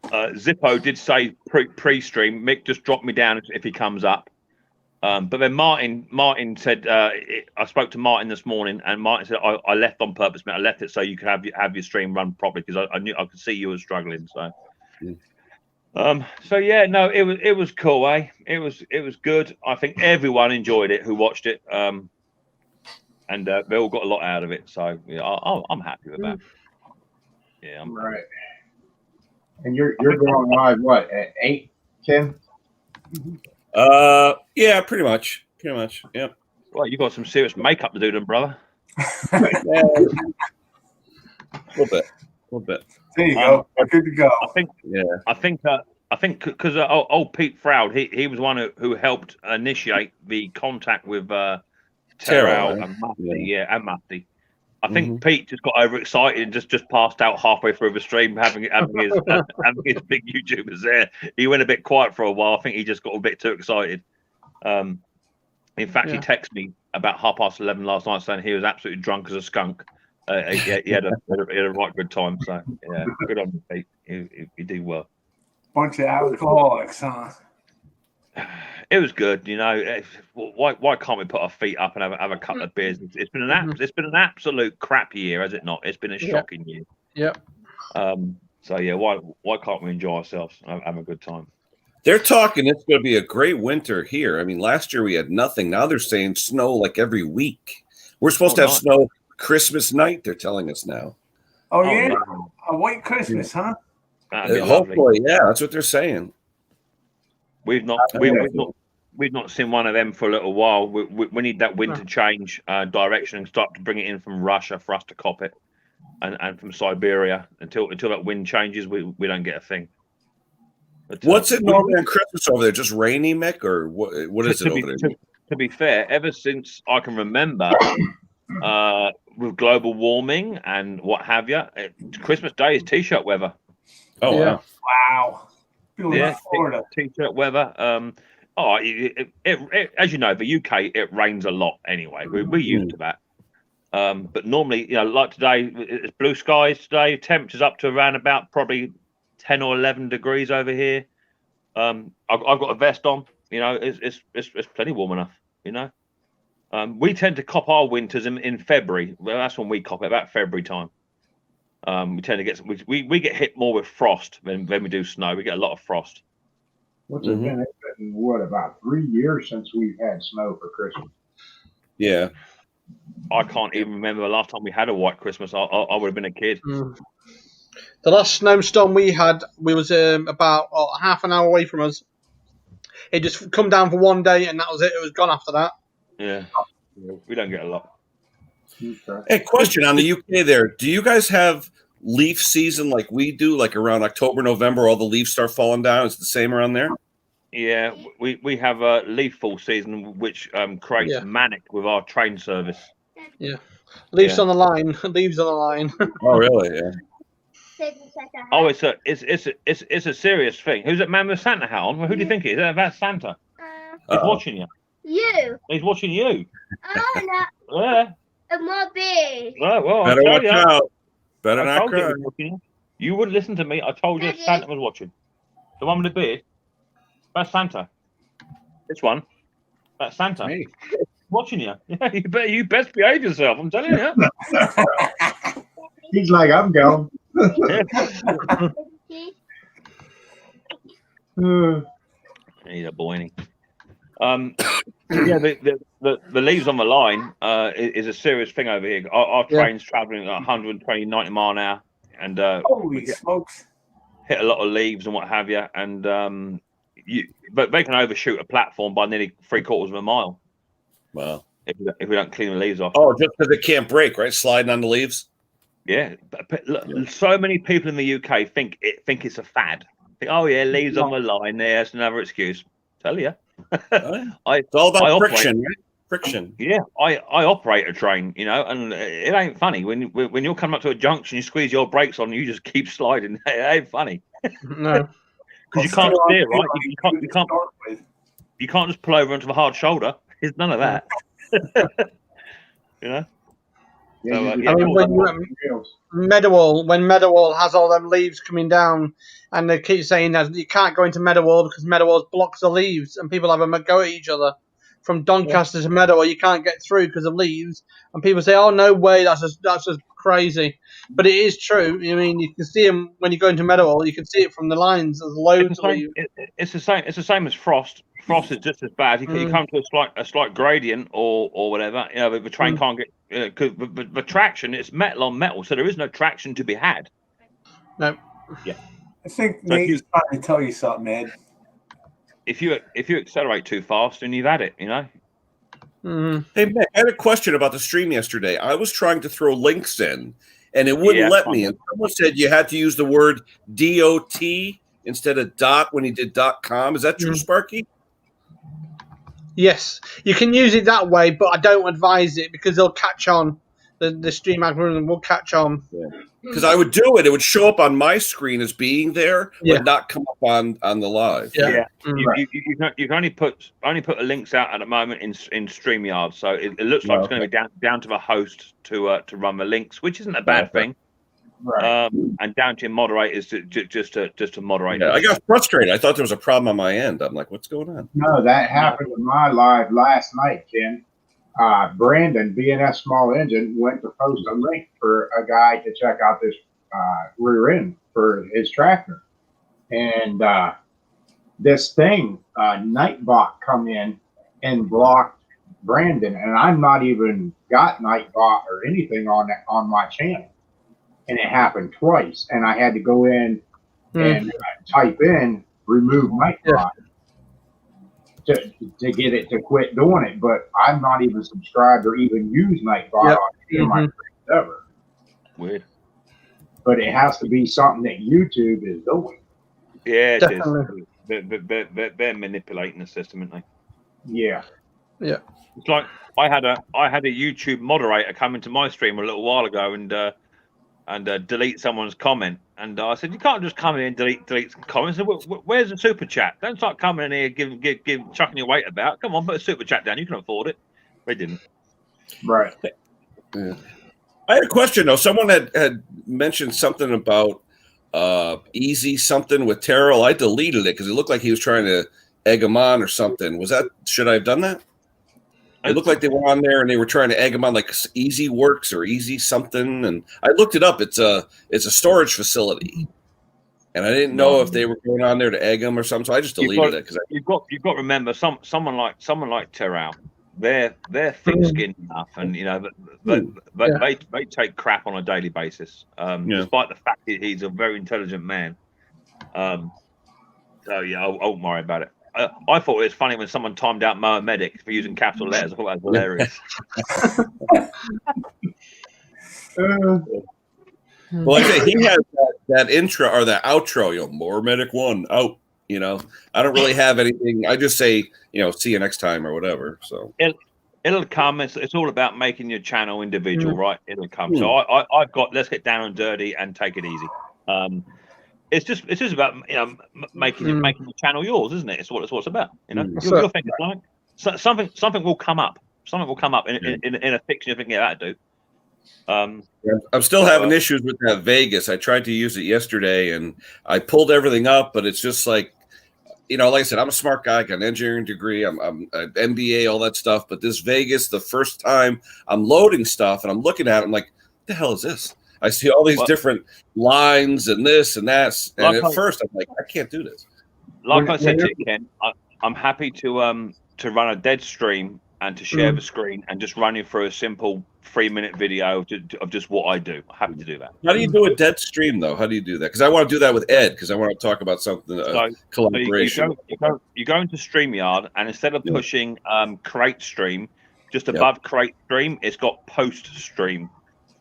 Zippo did say pre-stream, Mick just drop me down if he comes up. But then Martin said, I spoke to Martin this morning, and Martin said, I left on purpose, man. I left it so you could have your stream run properly because I knew I could see you were struggling. So, it was cool, eh? It was good. I think everyone enjoyed it who watched it, and they all got a lot out of it. So yeah, I'm happy with that. Yeah, I'm right. And you're going live what at 8, Ken? Yeah, pretty much. Yeah. Well, you got some serious makeup to do, then, brother. A little bit. There you go. Good to go. I think because old Pete Froud, he was one who helped initiate the contact with Terrell right? and Musty, and Musty. I think Pete just got overexcited and just passed out halfway through the stream, having his big YouTubers there. He went a bit quiet for a while. I think he just got a bit too excited. In fact, he texted me about 11:30 last night saying he was absolutely drunk as a skunk. He had a right good time. So yeah, good on you, Pete. He did well. Bunch of alcoholics, huh? It was good, Why can't we put our feet up and have a couple of beers? It's been an absolute crap year, has it not? It's been a shocking year. Yep. So yeah, why can't we enjoy ourselves and have a good time? They're talking it's going to be a great winter here. I mean, last year we had nothing. Now they're saying snow like every week. We're supposed to have snow Christmas night. They're telling us now. Oh yeah, a white Christmas, huh? Hopefully, yeah, that's what they're saying. We've not seen one of them for a little while. We need that wind to change direction and start to bring it in from Russia for us to cop it, and from Siberia. Until that wind changes, we don't get a thing. But, what's it normally on Christmas over there? Just rainy, Mick, or what is it over there? To be fair, ever since I can remember, with global warming and what have you, Christmas Day is t-shirt weather. Oh Yeah. Wow. Yeah, Florida. t-shirt weather. As you know, the UK it rains a lot anyway. We're used to that. But normally, like today, it's blue skies today. Temperatures up to around about probably 10 or 11 degrees over here. I've got a vest on. It's plenty warm enough. We tend to cop our winters in February. Well, that's when we cop it, about February time. We tend to get we get hit more with frost than we do snow. We get a lot of frost. What's it been? It's been about 3 years since we've had snow for Christmas. Yeah. I can't even remember the last time we had a white Christmas. I would have been a kid. The last snowstorm we had, we was about half an hour away from us. It just come down for one day, and that was it. It was gone after that. Yeah, we don't get a lot. Hey, question on the UK there. Do you guys have leaf season like we do, like around October, November, all the leaves start falling down? Is it the same around there? Yeah, we have a leaf fall season, which creates manic with our train service. Yeah. Leaves on the line. Leaves on the line. Oh, really? Yeah. Oh, it's a serious thing. Who's that man with Santa hat on? Well, who do you think it is? That's Santa. He's watching you. You. He's watching you. Oh no. Yeah. It might be. Well, Better I watch tell you, out. Better I not told you cry. he was watching you. You wouldn't listen to me. I told you Daddy. Santa was watching. The one with the beard. That's Santa. This one. That's Santa. Hey. Watching you. Yeah, you best behave yourself. I'm telling you. He's like, I'm going. He's a boy, ain't he? Yeah, the leaves on the line is a serious thing over here. Our train's traveling at 120, 90 mile an hour, and Holy smokes! hit a lot of leaves and what have you. And but they can overshoot a platform by nearly 3/4 of a mile. Wow. If we don't clean the leaves off. Oh, just because it can't break, right? Sliding on the leaves. Yeah, but look, so many people in the UK think it's a fad. Think, oh yeah, leaves on the line. There's another excuse. Tell you, It's all about friction, right? Friction. Yeah, I operate a train, and it ain't funny when you're coming up to a junction, you squeeze your brakes on, you just keep sliding. It ain't funny. No, because you can't steer, right? You can't just pull over onto the hard shoulder. There's none of that. Yeah, So, I mean, when Meadowall has all them leaves coming down, and they keep saying that you can't go into Meadowall because Meadowall blocks the leaves, and people have a go at each other. From Doncaster to Meadowall, you can't get through because of leaves, and people say, "Oh no way, that's just crazy." But it is true. I mean, you can see them when you go into Meadowall. You can see it from the lines. There's loads of leaves. It's the same. It's the same as frost. Frost is just as bad. You come to a slight gradient or whatever. The train can't get because the traction. It's metal on metal, so there is no traction to be had. No. Yeah. I think Nate's trying to tell you something, Ed. If you accelerate too fast, then you've had it. Hey, Mick, I had a question about the stream yesterday. I was trying to throw links in, and it wouldn't let me. And someone said you had to use the word DOT instead of dot when you did .com. Is that true, Sparky? Yes, you can use it that way, but I don't advise it because they'll catch on. The stream algorithm will catch on. Because I would do it. It would show up on my screen as being there, but not come up on the live. Yeah. You can only put the links out at the moment in StreamYard, so it looks like it's going to be down to the host to run the links, which isn't a bad thing. Right. And down to your moderators just to moderate. Yeah, I got frustrated. I thought there was a problem on my end. I'm like, what's going on? No, that happened in my live last night, Ken. Brandon, BNS Small Engine, went to post a link for a guy to check out this rear end for his tractor. And this thing, Nightbot, come in and blocked Brandon. And I'm not even got Nightbot or anything on my channel. And it happened twice. And I had to go in and type in remove Nightbot. To get it to quit doing it, but I'm not even subscribed or even use Nightbot on my ever. Weird. But it has to be something that YouTube is doing. Yeah, Definitely. They're manipulating the system, aren't they? Yeah. Yeah. It's like I had a YouTube moderator come into my stream a little while ago and delete someone's comment. And I said, you can't just come in and delete some comments. I said, where's the super chat? Don't start coming in here chucking your weight about. Come on, put a super chat down. You can afford it. They didn't. Right. Yeah. I had a question though. Someone had mentioned something about easy something with Terrell. I deleted it because it looked like he was trying to egg him on or something. Should I have done that? It looked like they were on there and they were trying to egg them on like Easy Works or Easy something. And I looked it up. It's a storage facility, and I didn't know if they were going on there to egg them or something. So I just deleted it because you've got to remember someone like Terrell. They're thick-skinned enough, and they take crap on a daily basis. Despite the fact that he's a very intelligent man. So yeah, I won't worry about it. I thought it was funny when someone timed out Mohamedic for using capital letters. I thought that was hilarious. Well, I say he has that intro or that outro. Mohamedic 1 out. I don't really have anything. I just say, see you next time or whatever. So it'll come. It's all about making your channel individual, right? It'll come. So I've got let's get down and dirty and take it easy. It's just about making the channel yours, isn't it? It's what it's about. You'll think it's like something will come up. Something will come up in a fiction. You think that'll do. I'm still having issues with that Vegas. I tried to use it yesterday and I pulled everything up, but it's just like, like I said, I'm a smart guy, I got an engineering degree, I'm an MBA, all that stuff. But this Vegas, the first time I'm loading stuff and I'm looking at it, I'm like, what the hell is this? I see all these different lines and this and that. And at first I'm like, I can't do this. Like I said to you, Ken, I'm happy to run a dead stream and to share the screen and just run you through a simple 3-minute video of just what I do. I'm happy to do that. How do you do a dead stream, though? How do you do that? Because I want to do that with Ed, because I want to talk about something, collaboration. You go into StreamYard, and instead of pushing create stream, just above create stream, it's got post stream.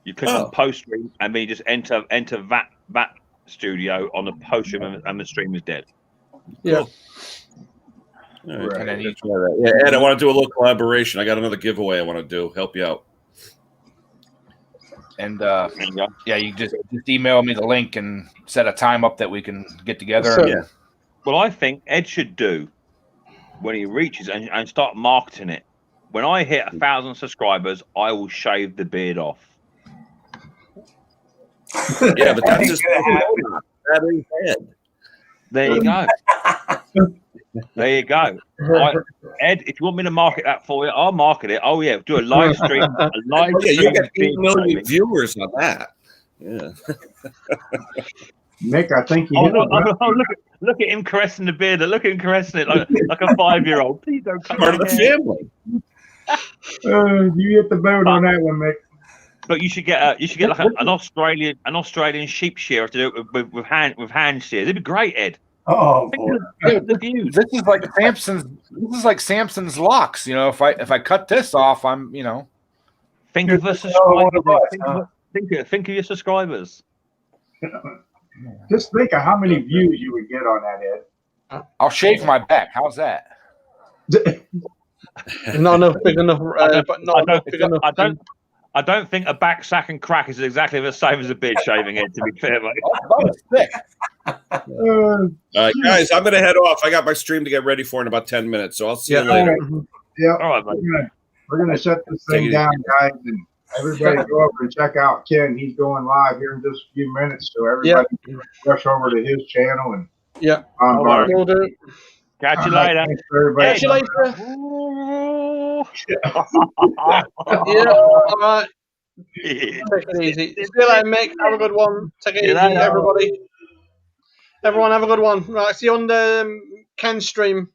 You click on post stream, and then you just enter that studio on the post stream, and the stream is dead. Yeah. Right. And then you try that. Yeah, Ed, I want to do a little collaboration. I got another giveaway I want to do. Help you out. And you just email me the link and set a time up that we can get together. So, Well, I think Ed should do when he reaches and start marketing it. When I hit 1,000 subscribers, I will shave the beard off. Yeah, but that's just that is Ed. There you go. There you go. Ed, if you want me to market that for you, I'll market it. Oh, yeah. Do a live stream. You got 8 million viewers on that. Yeah. Nick, I think you look at him caressing the beard. Look at him caressing it like a 5-year-old. Please don't come part of the family. You hit the boat on that one, Nick. But you should get like an Australian sheep shearer to do it with hand shears. It'd be great, Ed. Oh, the views. This is like Samson's locks. If I cut this off, I'm think of the subscribers. Think of your subscribers. Just think of how many views you would get on that, Ed. I'll shave my back. How's that? Not enough big enough, but not enough big enough. I don't think a back sack and crack is exactly the same as a beard shaving head, to be fair, mate. All right, guys, I'm going to head off. I got my stream to get ready for in about 10 minutes, so I'll see you later. Yeah. All right, mate. We're going to shut this thing down, guys, and everybody go over and check out Ken. He's going live here in just a few minutes, so everybody can rush over to his channel. And we'll do it. Catch you later. Thanks for everybody. Catch you later. All right. Take it easy. See you later, Mick. Have a good one. Take it easy, everybody. Everyone have a good one. Right, see you on the Ken stream.